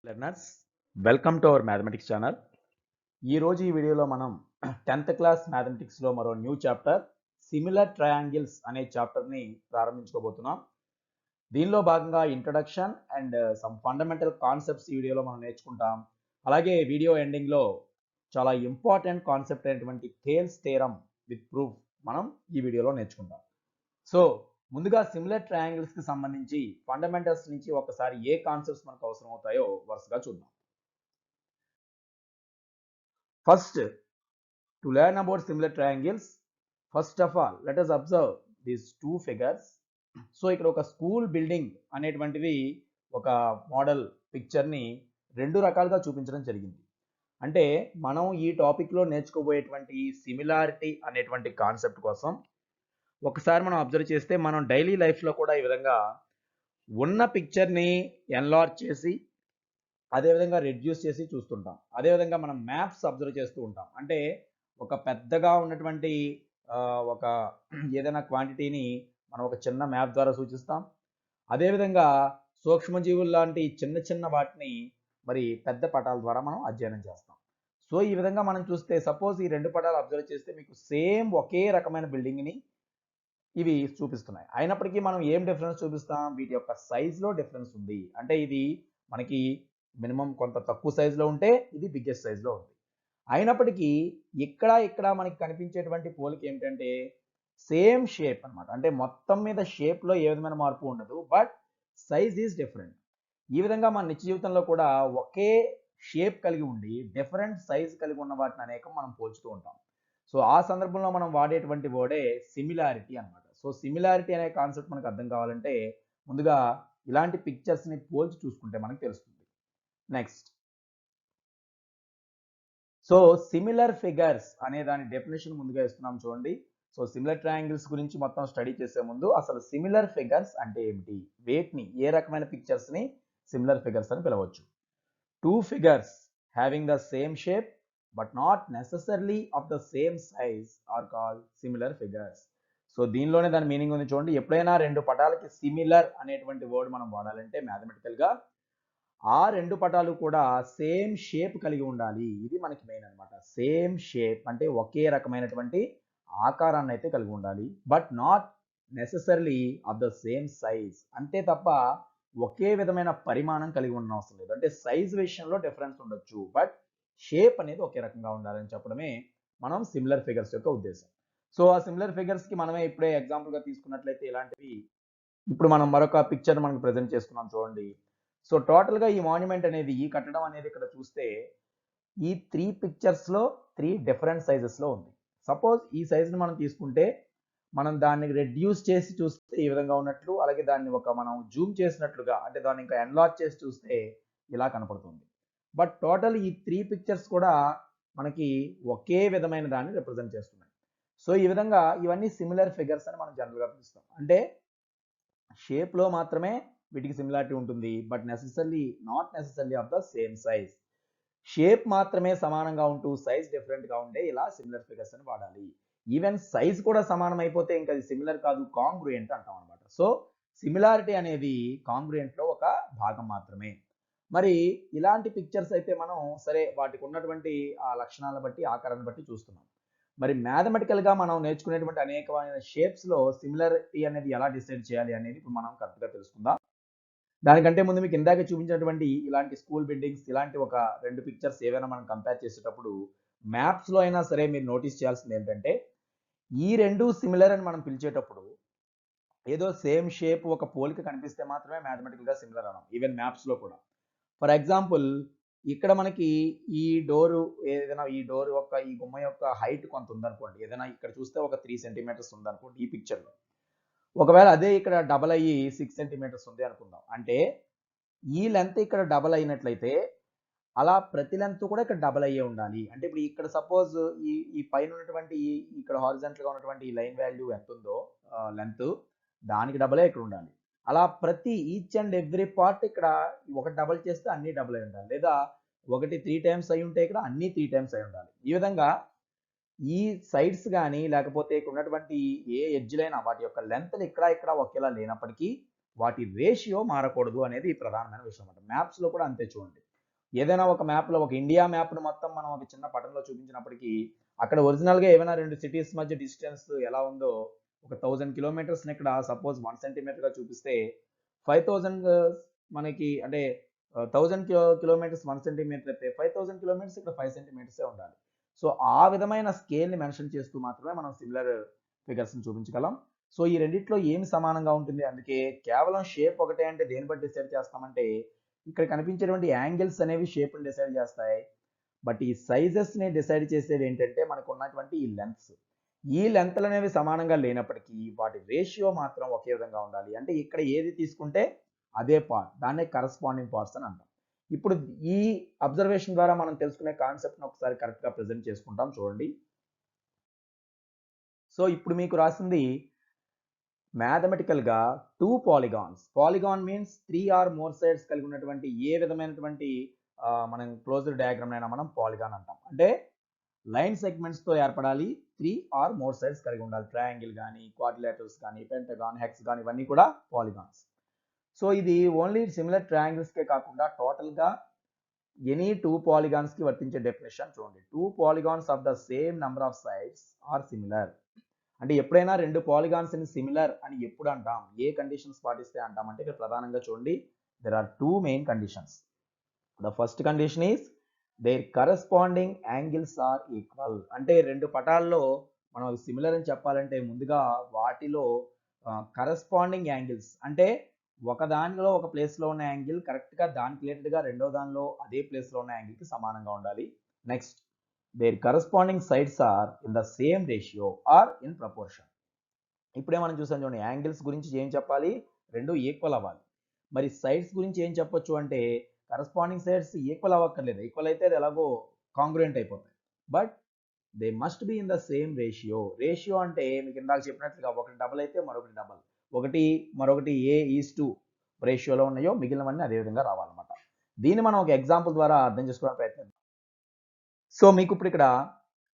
Learners welcome to our mathematics channel. ఈ వీడియోలో మనం 10th క్లాస్ మ్యాథమెటిక్స్లో మరో న్యూ చాప్టర్ సిమిలర్ ట్రయాంగిల్స్ అనే చాప్టర్ని ప్రారంభించుకోబోతున్నాం. దీనిలో భాగంగా introduction and some fundamental concepts ఈ వీడియోలో మనం నేర్చుకుంటాం. అలాగే వీడియో ఎండింగ్లో చాలా ఇంపార్టెంట్ కాన్సెప్ట్ అయినటువంటి థేల్స్ థియరమ్ విత్ ప్రూఫ్ మనం ఈ వీడియోలో నేర్చుకుంటాం. సో ముందుగా సిమిలర్ ట్రయాంగిల్స్ కి సంబంధించి ఫండమెంటల్స్ నుంచి ఒకసారి ఏ కాన్సెప్ట్స్ మనకు అవసరం అవుతాయో వరుసగా చూద్దాం. First, to learn about similar triangles, first of all let us observe these two figures. So ఇక్కడ ఒక స్కూల్ బిల్డింగ్ అనేటువంటిది ఒక మోడల్ పిక్చర్ని రెండు రకాలుగా చూపించడం జరిగింది. అంటే మనం ఈ టాపిక్లో నేర్చుకోబోయేటువంటి సిమిలారిటీ అనేటువంటి కాన్సెప్ట్ కోసం ఒకసారి మనం అబ్జర్వ్ చేస్తే మనం డైలీ లైఫ్లో కూడా ఈ విధంగా ఉన్న పిక్చర్ని ఎన్లార్జ్ చేసి అదేవిధంగా రెడ్యూస్ చేసి చూస్తుంటాం. అదేవిధంగా మనం మ్యాప్స్ అబ్జర్వ్ చేస్తూ ఉంటాం. అంటే ఒక పెద్దగా ఉన్నటువంటి ఒక ఏదైనా క్వాంటిటీని మనం ఒక చిన్న మ్యాప్ ద్వారా సూచిస్తాం. అదేవిధంగా సూక్ష్మజీవులు లాంటి చిన్న చిన్న వాటిని మరి పెద్ద పటాల ద్వారా మనం అధ్యయనం చేస్తాం. సో ఈ విధంగా మనం చూస్తే సపోజ్ ఈ రెండు పటాలు అబ్జర్వ్ చేస్తే మీకు సేమ్ ఒకే రకమైన బిల్డింగ్ని ఇవి చూపిస్తున్నాయి. అయినప్పటికీ మనం ఏం డిఫరెన్స్ చూపిస్తాం? వీటి యొక్క సైజులో డిఫరెన్స్ ఉంది. అంటే ఇది మనకి మినిమం కొంత తక్కువ సైజులో ఉంటే ఇది బిగ్గెస్ట్ సైజులో ఉంది. అయినప్పటికీ ఇక్కడ మనకి కనిపించేటువంటి పోలిక ఏమిటంటే సేమ్ షేప్ అన్నమాట. అంటే మొత్తం మీద షేప్లో ఏ విధమైన మార్పు ఉండదు, బట్ సైజ్ ఈజ్ డిఫరెంట్. ఈ విధంగా మన నిత్య జీవితంలో కూడా ఒకే షేప్ కలిగి ఉండి డిఫరెంట్ సైజ్ కలిగి ఉన్న వాటిని అనేకం మనం పోల్చుతూ ఉంటాం. సో ఆ సందర్భంలో మనం వాడేటువంటి వర్డే సిమిలారిటీ అన్నమాట. సో సిమిలారిటీ అనే కాన్సెప్ట్ మనకు అర్థం కావాలంటే ముందుగా ఇలాంటి పిక్చర్స్ని పోల్చి చూసుకుంటే మనకు తెలుస్తుంది. నెక్స్ట్, సో సిమిలర్ ఫిగర్స్ అనే దాని డెఫినేషన్ ముందుగా ఇస్తున్నాం చూడండి. సో సిమిలర్ ట్రయాంగిల్స్ గురించి మొత్తం స్టడీ చేసే ముందు అసలు సిమిలర్ ఫిగర్స్ అంటే ఏమిటి, వేటిని ఏ రకమైన పిక్చర్స్ని సిమిలర్ ఫిగర్స్ అని పిలవచ్చు. Two figures having the same shape but not necessarily of the same size are called similar figures. So దీనిలోనే దాని మీనింగ్ ఉంది చూడండి. ఎప్పుడైనా రెండు పటాలకి సిమిలర్ అనేటువంటి వర్డ్ మనం వాడాలంటే మ్యాథమెటికల్గా ఆ రెండు పటాలు కూడా సేమ్ షేప్ కలిగి ఉండాలి. ఇది మనకి మెయిన్ అనమాట. సేమ్ షేప్ అంటే ఒకే రకమైనటువంటి ఆకారాన్ని అయితే కలిగి ఉండాలి, but not necessarily of the same size. అంతే తప్ప ఒకే విధమైన పరిమాణం కలిగి ఉన్న అవసరం లేదు. అంటే సైజ్ విషయంలో డిఫరెన్స్ ఉండొచ్చు, బట్ షేప్ అనేది ఒకే రకంగా ఉండాలని చెప్పడమే మనం సిమిలర్ ఫిగర్స్ యొక్క ఉద్దేశం. సో ఆ సిమిలర్ ఫిగర్స్కి మనమే ఇప్పుడే ఎగ్జాంపుల్గా తీసుకున్నట్లయితే ఇలాంటివి ఇప్పుడు మనం మరొక పిక్చర్ మనకు ప్రజెంట్ చేసుకున్నాం చూడండి. సో టోటల్గా ఈ మాన్యుమెంట్ అనేది, ఈ కట్టడం అనేది ఇక్కడ చూస్తే ఈ 3 పిక్చర్స్లో 3 డిఫరెంట్ సైజెస్లో ఉంది. సపోజ్ ఈ సైజుని మనం తీసుకుంటే మనం దాన్ని రెడ్యూస్ చేసి చూస్తే ఈ విధంగా ఉన్నట్లు, అలాగే దాన్ని మనం జూమ్ చేసినట్లుగా అంటే దాన్ని ఇంకా ఎన్లార్జ్ చేసి చూస్తే ఇలా కనపడుతుంది. బట్ టోటల్ ఈ 3 పిక్చర్స్ కూడా మనకి ఒకే విధమైన దాన్ని రిప్రజెంట్ చేస్తున్నాయి. సో ఈ విధంగా ఇవన్నీ సిమిలర్ ఫిగర్స్ అని మనం జనరల్గా పిలుస్తాం. అంటే షేప్లో మాత్రమే వీటికి సిమిలారిటీ ఉంటుంది, but not necessarily of the same size. Shape మాత్రమే సమానంగా ఉంటూ సైజ్ డిఫరెంట్గా ఉండే ఇలా సిమిలర్ ఫిగర్స్ అని వాడాలి. ఈవెన్ సైజ్ కూడా సమానం అయిపోతే ఇంకా అది సిమిలర్ కాదు, కాంగ్రుయెంట్ అంటాం అనమాట. సో సిమిలారిటీ అనేది కాంగ్రుయెంట్లో ఒక భాగం మాత్రమే. మరి ఇలాంటి పిక్చర్స్ అయితే మనం సరే వాటికి ఉన్నటువంటి ఆ లక్షణాలను బట్టి ఆకారాన్ని బట్టి చూస్తున్నాం. మరి మ్యాథమెటికల్గా మనం నేర్చుకునేటువంటి అనేకమైన షేప్స్లో సిమిలారిటీ అనేది ఎలా డిసైడ్ చేయాలి అనేది ఇప్పుడు మనం కరెక్ట్గా తెలుసుకుందాం. దానికంటే ముందు మీకు ఇందాక చూపించినటువంటి ఇలాంటి స్కూల్ బిల్డింగ్స్, ఇలాంటి ఒక రెండు పిక్చర్స్ ఏవైనా మనం కంపేర్ చేసేటప్పుడు మ్యాప్స్లో అయినా సరే మీరు నోటీస్ చేయాల్సింది ఏంటంటే ఈ రెండు సిమిలర్ అని మనం పిలిచేటప్పుడు ఏదో సేమ్ షేప్ ఒక పోలిక కనిపిస్తే మాత్రమే మ్యాథమెటికల్గా సిమిలర్ అన్నాం, ఈవెన్ మ్యాప్స్లో కూడా. ఫర్ ఎగ్జాంపుల్ ఇక్కడ మనకి ఈ డోరు ఏదైనా ఈ డోర్ యొక్క ఈ గుమ్మ యొక్క హైట్ కొంత ఉందనుకోండి, ఏదైనా ఇక్కడ చూస్తే ఒక 3 సెంటీమీటర్స్ ఉందనుకోండి ఈ పిక్చర్లో. ఒకవేళ అదే ఇక్కడ డబల్ అయ్యి 6 సెంటీమీటర్స్ ఉంది అనుకుందాం, అంటే ఈ లెంత్ ఇక్కడ డబల్ అయినట్లయితే అలా ప్రతి లెంత్ కూడా ఇక్కడ డబల్ అయ్యే ఉండాలి. అంటే ఇప్పుడు ఇక్కడ సపోజ్ ఈ ఈ పైన ఉన్నటువంటి ఇక్కడ హారిజాంటల్గా ఉన్నటువంటి ఈ లైన్ వాల్యూ ఎంత ఉందో లెంత్, దానికి డబలే ఇక్కడ ఉండాలి. అలా ప్రతి ఈచ్ అండ్ ఎవ్రీ పార్ట్ ఇక్కడ ఒకటి డబల్ చేస్తే అన్ని డబల్ అయి ఉండాలి, లేదా ఒకటి 3 టైమ్స్ అయి ఉంటే ఇక్కడ అన్ని 3 టైమ్స్ అయి ఉండాలి. ఈ విధంగా ఈ సైడ్స్ కానీ లేకపోతే ఇక్కడ ఉన్నటువంటి ఏ ఎడ్జ్లైనా వాటి యొక్క లెంత్ ఇక్కడ ఒకేలా లేనప్పటికీ వాటి రేషియో మారకూడదు అనేది ప్రధానమైన విషయం అన్నమాట. మ్యాప్స్లో కూడా అంతే చూడండి. ఏదైనా ఒక మ్యాప్లో ఒక ఇండియా మ్యాప్ను మొత్తం మనం ఒక చిన్న పటంలో చూపించినప్పటికీ అక్కడ ఒరిజినల్గా ఏమైనా రెండు సిటీస్ మధ్య డిస్టెన్స్ ఎలా ఉందో ఒక 1000 కిలోమీటర్స్ని ఇక్కడ సపోజ్ 1 సెంటీమీటర్గా చూపిస్తే 5000 మనకి అంటే 1000 కిలోమీటర్స్ 1 సెంటీమీటర్ అయితే 5000 కిలోమీటర్స్ ఇక్కడ 5 సెంటీమీటర్సే ఉండాలి. సో ఆ విధమైన స్కేల్ని మెన్షన్ చేస్తూ మాత్రమే మనం సిమిలర్ ఫిగర్స్ని చూపించగలం. సో ఈ రెండిట్లో ఏమి సమానంగా ఉంటుంది, అందుకే కేవలం షేప్ ఒకటే అంటే దేని బట్టి డిసైడ్ చేస్తామంటే ఇక్కడ కనిపించేటువంటి యాంగిల్స్ అనేవి షేప్ని డిసైడ్ చేస్తాయి. బట్ ఈ సైజెస్ని డిసైడ్ చేసేది ఏంటంటే మనకు ఉన్నటువంటి ఈ లెంత్స్. ఈ లెంత్లు అనేవి సమానంగా లేనప్పటికీ వాటి రేషియో మాత్రం ఒకే విధంగా ఉండాలి. అంటే ఇక్కడ ఏది తీసుకుంటే అదే పార్ట్, దాన్నే కరస్పాండింగ్ పార్ట్స్ అని అంటాం. ఇప్పుడు ఈ అబ్జర్వేషన్ ద్వారా మనం తెలుసుకునే కాన్సెప్ట్ని ఒకసారి కరెక్ట్గా ప్రజెంట్ చేసుకుంటాం చూడండి. సో ఇప్పుడు మీకు రాసింది మ్యాథమెటికల్గా 2 polygons. Polygon means 3 or more sides కలిగి ఉన్నటువంటి ఏ విధమైనటువంటి మనం క్లోజ్డ్ డయాగ్రామ్ అయినా మనం పాలిగాన్ అంటాం. అంటే లైన్ సెగ్మెంట్స్తో ఏర్పడాలి, 3 ఆర్ మోర్ సైడ్స్ కలిగి ఉండాలి. ట్రయాంగిల్ కానీ, క్వాడ్రిలేటరల్స్ కానీ, పెంటగాన్, హెక్సగాన్ ఇవన్నీ కూడా పాలిగాన్స్. సో ఇది ఓన్లీ సిమిలర్ ట్రయాంగిల్స్కే కాకుండా టోటల్గా ఎనీ 2 పాలిగాన్స్కి వర్తించే డెఫినేషన్ చూడండి. 2 polygons of the same number of sides are similar. అంటే ఎప్పుడైనా రెండు పాలిగాన్స్ని సిమిలర్ అని ఎప్పుడు అంటాం, ఏ కండిషన్స్ పాటిస్తే అంటాం అంటే ఇక్కడ ప్రధానంగా చూడండి, there are 2 main conditions. The first condition is there corresponding angles are equal. అంటే రెండు పటాల్లో మనం సిమిలర్ అని చెప్పాలంటే ముందుగా వాటిలో కరస్పాండింగ్ యాంగిల్స్ అంటే ఒక దానిలో ఒక ప్లేస్లో ఉన్న యాంగిల్ కరెక్ట్గా దానికి రిలేటెడ్గా రెండో దానిలో అదే ప్లేస్లో ఉన్న యాంగిల్కి సమానంగా ఉండాలి. Next their corresponding sides are in the same ratio or in proportion. ఇప్పుడే మనం చూసాం చూడండి, యాంగిల్స్ గురించి ఏం చెప్పాలి, రెండు ఈక్వల్ అవ్వాలి. మరి సైడ్స్ గురించి ఏం చెప్పొచ్చు అంటే కరస్పాండింగ్ సైడ్స్ ఈక్వల్ అవ్వక్కర్లేదు, ఈక్వల్ అయితే అది ఎలాగో కాంగ్రుయెంట్ అయిపోతాయి. But they must be in the same ratio. Ratio అంటే మీకు ఇందాక చెప్పినట్లుగా ఒకటి డబల్ అయితే మరొకటి డబల్, ఒకటి మరొకటి A:2 రేషియోలో ఉన్నాయో మిగిలినవన్నీ అదేవిధంగా రావాలన్నమాట. దీన్ని మనం ఒక ఎగ్జాంపుల్ ద్వారా అర్థం చేసుకోవడానికి ప్రయత్నిద్దాం. సో మీకు ఇప్పుడు ఇక్కడ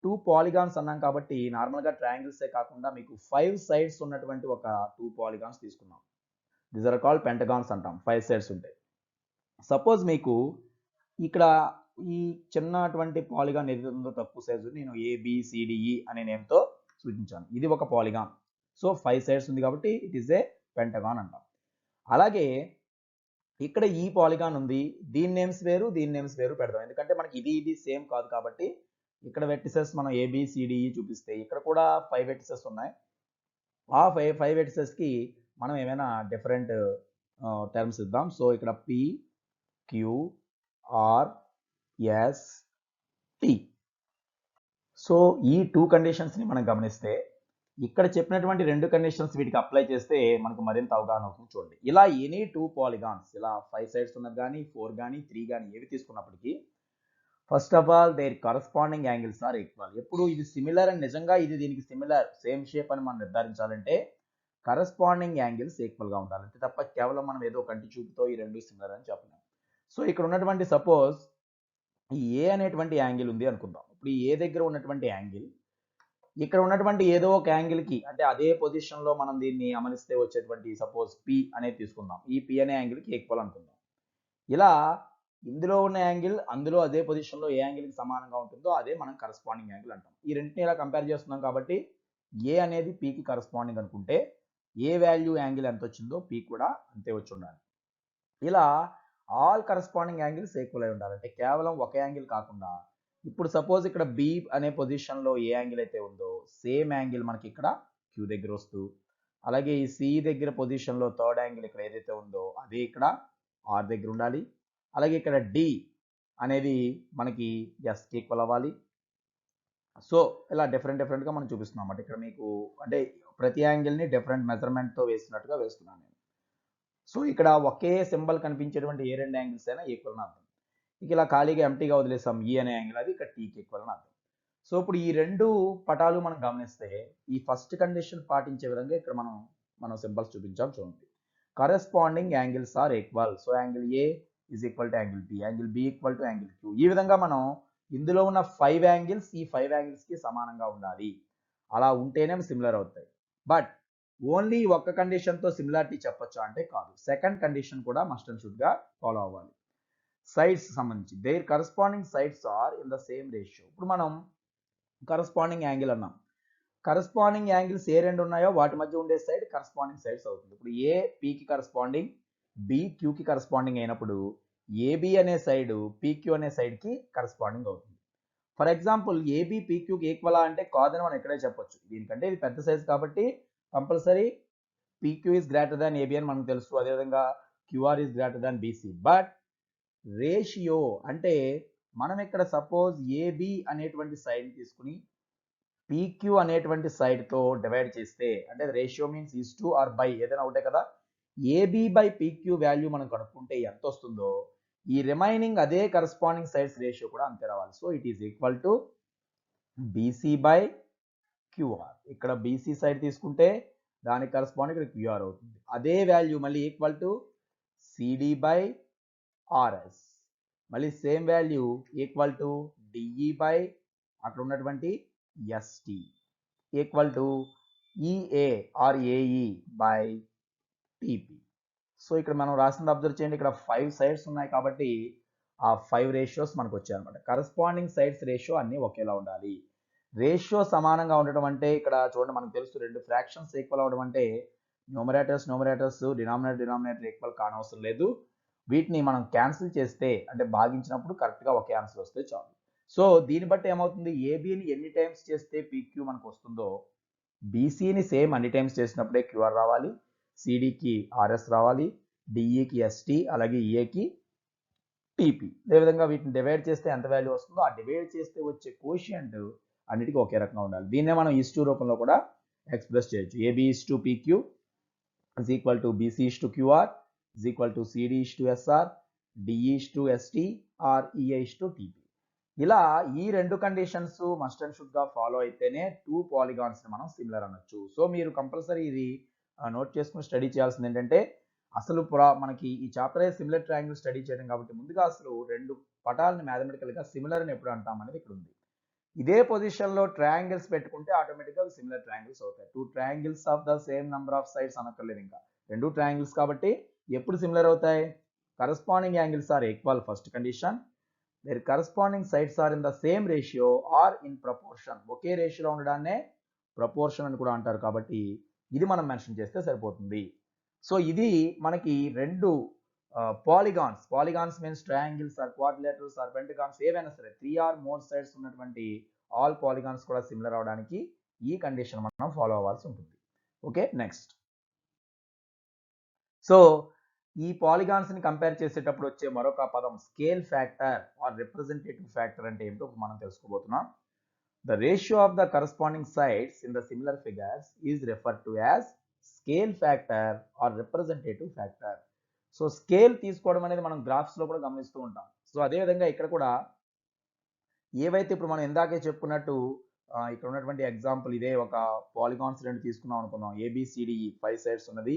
2 పాలిగాన్స్ అన్నాం కాబట్టి నార్మల్గా ట్రయాంగిల్సే కాకుండా మీకు 5 సైడ్స్ ఉన్నటువంటి ఒక 2 పాలిగాన్స్ తీసుకున్నాం. దీస్ ఆర్ కాల్డ్ పెంటగాన్స్ అంటాం, 5 సైడ్స్ ఉంటాయి. సపోజ్ మీకు ఇక్కడ ఈ చిన్నటువంటి పాలిగాన్ ఏదైతే ఉందో తక్కువ సైజు నేను ABCDE అనే నేమ్తో సూచించాను, ఇది ఒక పాలిగాన్. సో 5 సైడ్స్ ఉంది కాబట్టి ఇట్ ఈస్ ఏ పెంటగాన్ అంటాం. అలాగే ఇక్కడ ఈ పాలిగాన్ ఉంది, దీని నేమ్స్ వేరు దీని నేమ్స్ వేరు పెడదాం, ఎందుకంటే మనకి ఇది సేమ్ కాదు కాబట్టి. ఇక్కడ వెర్టిసెస్ మనం ABCDE చూపిస్తే ఇక్కడ కూడా 5 వెర్టిసెస్ ఉన్నాయి. ఆ 5 వెర్టిసెస్కి మనం ఏమైనా డిఫరెంట్ టర్మ్స్ ఇద్దాం. సో ఇక్కడ PQRST. సో ఈ 2 కండిషన్స్ని మనం గమనిస్తే ఇక్కడ చెప్పినటువంటి 2 కండిషన్స్ వీటికి అప్లై చేస్తే మనకు మరింత అవగాహన అవుతుంది చూడండి. ఇలా ఎనీ 2 పాలిగాన్స్, ఇలా 5 సైడ్స్ ఉన్నది కానీ 4 కానీ 3 కానీ ఏవి తీసుకున్నప్పటికీ first of all their corresponding angles are equal. ఎప్పుడు ఇది సిమిలర్ అని నిజంగా ఇది దీనికి సిమిలర్ సేమ్ షేప్ అని మనం నిర్ధారించాలంటే కరస్పాండింగ్ యాంగిల్స్ ఈక్వల్గా ఉండాలి, అంతే తప్ప కేవలం మనం ఏదో కంటి చూపుతో ఈ రెండు సిమిలర్ అని చెప్పలేం. సో ఇక్కడ ఉన్నటువంటి సపోజ్ ఈ A అనేటువంటి యాంగిల్ ఉంది అనుకుందాం. ఇప్పుడు ఈ A దగ్గర ఉన్నటువంటి యాంగిల్ ఇక్కడ ఉన్నటువంటి ఏదో ఒక యాంగిల్కి అంటే అదే పొజిషన్లో మనం దీన్ని అమరిస్తే వచ్చేటువంటి సపోజ్ P అనేది తీసుకుందాం. ఈ P అనే యాంగిల్కి ఈక్వల్ అనుకుందాం. ఇలా ఇందులో ఉన్న యాంగిల్ అందులో అదే పొజిషన్లో ఏ యాంగిల్కి సమానంగా ఉంటుందో అదే మనం కరస్పాండింగ్ యాంగిల్ అంటాం. ఈ రెండింటిని ఇలా కంపేర్ చేస్తున్నాం కాబట్టి A అనేది Pకి కరస్పాండింగ్ అనుకుంటే ఏ వాల్యూ యాంగిల్ ఎంత వచ్చిందో P కూడా అంతే వచ్చి ఉండాలి. ఇలా ఆల్ కరస్పాండింగ్ యాంగిల్స్ ఈక్వల్ అయి ఉండాలి, అంటే కేవలం ఒక యాంగిల్ కాకుండా. ఇప్పుడు సపోజ్ ఇక్కడ B అనే పొజిషన్లో ఏ యాంగిల్ అయితే ఉందో సేమ్ యాంగిల్ మనకి ఇక్కడ Q దగ్గర వస్తూ, అలాగే ఈ C దగ్గర పొజిషన్లో థర్డ్ యాంగిల్ ఇక్కడ ఏదైతే ఉందో అదే ఇక్కడ R దగ్గర ఉండాలి. అలాగే ఇక్కడ D అనేది మనకి Sకి ఈక్వల్ అవ్వాలి. సో ఇలా డిఫరెంట్గా మనం చూపిస్తున్నాం అన్నమాట. ఇక్కడ మీకు అంటే ప్రతి యాంగిల్ని డిఫరెంట్ మెజర్మెంట్తో వేస్తున్నట్టుగా వేస్తున్నాను నేను. సో ఇక్కడ ఒకే సింబల్ కనిపించేటువంటి ఏ రెండు యాంగిల్స్ అయినా ఈక్వల్ అని అర్థం. ఇక ఇలా ఖాళీగా ఎంటీగా వదిలేసాం E అనే యాంగిల్, అది ఇక్కడ Tకి ఈక్వల్ అని అర్థం. సో ఇప్పుడు ఈ రెండు పటాలు మనం గమనిస్తే ఈ ఫస్ట్ కండిషన్ పాటించే విధంగా ఇక్కడ మనం సింబల్స్ చూపించాం చూడండి. Corresponding angles are equal. So angle A is equal to angle B, angle B equal to angle Q. ఈ విధంగా మనం ఇందులో ఉన్న 5 యాంగిల్స్ ఈ 5 యాంగిల్స్కి సమానంగా ఉండాలి, అలా ఉంటేనే సిమిలర్ అవుతాయి. బట్ ఓన్లీ ఒక్క కండిషన్తో సిమిలారిటీ చెప్పొచ్చా అంటే కాదు, సెకండ్ కండిషన్ కూడా మస్ట్ అండ్ షుడ్గా ఫాలో అవ్వాలి. సైడ్స్ సంబంధించి their corresponding sides are in the same ratio. ఇప్పుడు మనం కరస్పాండింగ్ యాంగిల్ అన్నాం. కరస్పాండింగ్ యాంగిల్స్ ఏ రెండు ఉన్నాయో వాటి మధ్య ఉండే సైడ్ కరస్పాండింగ్ సైడ్స్ అవుతుంది. ఇప్పుడు ఏ పీకి కరస్పాండింగ్, బి క్యూకి కరస్పాండింగ్ అయినప్పుడు ఏబి అనే సైడ్ పీక్యూ అనే సైడ్కి కరస్పాండింగ్ అవుతుంది. ఫర్ ఎగ్జాంపుల్ ఏబి పీక్యూకి ఈక్వలా అంటే కాదని మనం ఇక్కడే చెప్పొచ్చు. దీనికంటే ఇది పెద్ద సైజ్ కాబట్టి compulsory PQ is greater than AB అని మనకు తెలుసు. అదేవిధంగా QR is greater than BC. But ratio అంటే మనం ఇక్కడ సపోజ్ ఏబి అనేటువంటి సైడ్ తీసుకుని పీక్యూ అనేటువంటి సైడ్తో డివైడ్ చేస్తే, అంటే ratio means is to or by ఏదైనా ఒకటే కదా, ఏబి బై పీక్యూ వాల్యూ మనం కనుక్కుంటే ఎంత వస్తుందో ఈ రిమైనింగ్ అదే కరస్పాండింగ్ సైడ్స్ రేషియో కూడా అంతే రావాలి. So it is equal to BC by QR. ఇక్కడ బీసీ సైడ్ తీసుకుంటే దానికి కరస్పాండింగ్ ఇక్కడ క్యూఆర్ అవుతుంది. అదే వాల్యూ మళ్ళీ equal to CD by RS, మళ్ళీ same value equal to DE by అక్కడ ఉన్నటువంటి ST equal to EA or AE by TP. So ఇక్కడ మనం రాసింది అబ్జర్వ్ చేయండి, ఇక్కడ 5 సైడ్స్ ఉన్నాయి కాబట్టి ఆ 5 రేషియోస్ మనకు వచ్చాయన్నమాట. కరస్పాండింగ్ సైడ్స్ రేషియో అన్నీ ఒకేలా ఉండాలి. రేషియో సమానంగా ఉండటం అంటే ఇక్కడ చూడండి మనకు తెలుసు, రెండు ఫ్రాక్షన్స్ ఈక్వల్ అవ్వడం అంటే న్యూమరేటర్స్ డినామినేటర్ ఈక్వల్ కానవసరం లేదు. వీటిని మనం క్యాన్సిల్ చేస్తే అంటే భాగించినప్పుడు కరెక్ట్గా ఒకే ఆన్సర్ వస్తే చాలు. సో దీన్ని బట్టి ఏమవుతుంది, ఏబిని ఎన్ని టైమ్స్ చేస్తే పీక్యూ మనకు వస్తుందో బీసీని సేమ్ అన్ని టైమ్స్ చేసినప్పుడే క్యూఆర్ రావాలి, సిడికి ఆర్ఎస్ రావాలి, డిఈకి ఎస్టీ, అలాగే ఈఏకి టీపీ. అదేవిధంగా వీటిని డివైడ్ చేస్తే ఎంత వాల్యూ వస్తుందో ఆ డివైడ్ చేస్తే వచ్చే కోషియంట్ అన్నిటికీ ఒకే రకంగా ఉండాలి. దీన్నే మనం ఈస్2 రూపంలో కూడా ఎక్స్ప్రెస్ చేయొచ్చు. AB is to PQ is equal to BC is to QR is equal to CD is to SR, DE is to ST or EA is to TP. ఇలా ఈ రెండు కండిషన్స్ మస్ట్ అండ్ షుడ్ గా follow అయితేనే 2 polygons ని మనం similar అనొచ్చు. So మీరు compulsory ఇది నోట్ చేసుకుని స్టడీ చేయాల్సింది ఏంటంటే, అసలు మనకి ఈ చాప్టర్ సిమిలర్ ట్రయాంగిల్ స్టడీ చేయడం కాబట్టి ముందుగా అసలు రెండు పటాలని మ్యాథమెటికల్ గా సిమిలర్ అని ఎప్పుడు అంటాం అనేది ఇక్కడ ఉంది. ఇదే పొజిషన్ లో ట్రయాంగిల్స్ పెట్టుకుంటే ఆటోమేటిక్ గా సిమిలర్ ట్రయాంగిల్స్ అవుతాయి. 2 triangles of the same number of sides అనక్కర్లేదు, ఇంకా 2 ట్రయాంగిల్స్ కాబట్టి ఎప్పుడు సిమిలర్ అవుతాయి, corresponding angles are equal first condition, their corresponding sides are in the same ratio or in proportion. ఒకే రేషియోలో ఉండడాన్నే ప్రపోర్షన్ అని కూడా అంటారు కాబట్టి ఇది మనం మెన్షన్ చేస్తే సరిపోతుంది. సో ఇది మనకి రెండు polygons means triangles or quadrilaterals or pentagons ఏవైనా సరే 3 or more సైడ్స్ ఉన్నటువంటి ఆల్ పాలిగాన్స్ కూడా సిమిలర్ అవడానికి ఈ కండిషన్ మనం ఫాలో అవ్వాల్సి ఉంటుంది. Okay, next. సో ఈ పాలిగాన్స్ ని కంపేర్ చేసేటప్పుడు వచ్చే మరొక పదం scale factor or representative factor అంటే ఏమిటో మనం తెలుసుకోబోతున్నాం. The ratio of the corresponding sides in the similar figures is referred to as scale factor or representative factor. So scale తీసుకోవడం అనేది మనం గ్రాఫ్స్ లో కూడా గమనిస్తూ ఉంటాం. సో అదేవిధంగా ఇక్కడ కూడా ఏవైతే ఇప్పుడు మనం ఇందాకే చెప్పుకున్నట్టు ఇక్కడ ఉన్నటువంటి ఎగ్జాంపుల్ ఇదే, ఒక పాలిగాన్స్ రెండు తీసుకున్నాం అనుకున్నాం, ఏబిసిడిఈ 5 సైడ్స్ ఉన్నది.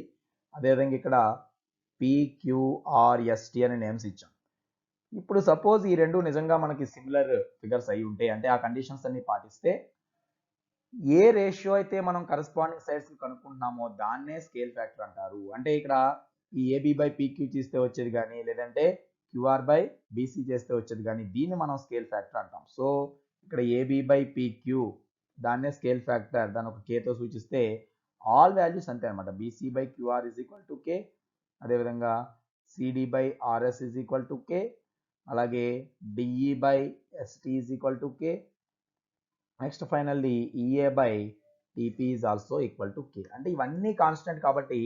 అదేవిధంగా ఇక్కడ పిక్యూఆర్ఎస్టి అనే నేమ్స్ ఇచ్చాం. ఇప్పుడు సపోజ్ ఈ రెండు నిజంగా మనకి సిమిలర్ ఫిగర్స్ అయి ఉంటే, అంటే ఆ కండిషన్స్ అన్ని పాటిస్తే ఏ రేషియో అయితే మనం కరస్పాండింగ్ సైడ్స్ కనుక్కుంటున్నామో దాన్నే స్కేల్ ఫ్యాక్టర్ అంటారు. అంటే ఇక్కడ ఈ ఏబి బై పీక్యూ చేస్తే వచ్చేది కానీ, లేదంటే క్యూఆర్ బై బీసీ చేస్తే వచ్చేది కానీ, దీన్ని మనం స్కేల్ ఫ్యాక్టర్ అంటాం. సో ఇక్కడ ఏబి బై పీక్యూ దాన్నే స్కేల్ ఫ్యాక్టర్, దాన్ని ఒక కేతో సూచిస్తే ఆల్ వాల్యూస్ అంతే అనమాట. BC by QR is equal to K, అదేవిధంగా CD by RS is equal to K, అలాగే DE by ST is equal to K, next finally EA by TP is also equal to K. అంటే ఇవన్నీ constant కాబట్టి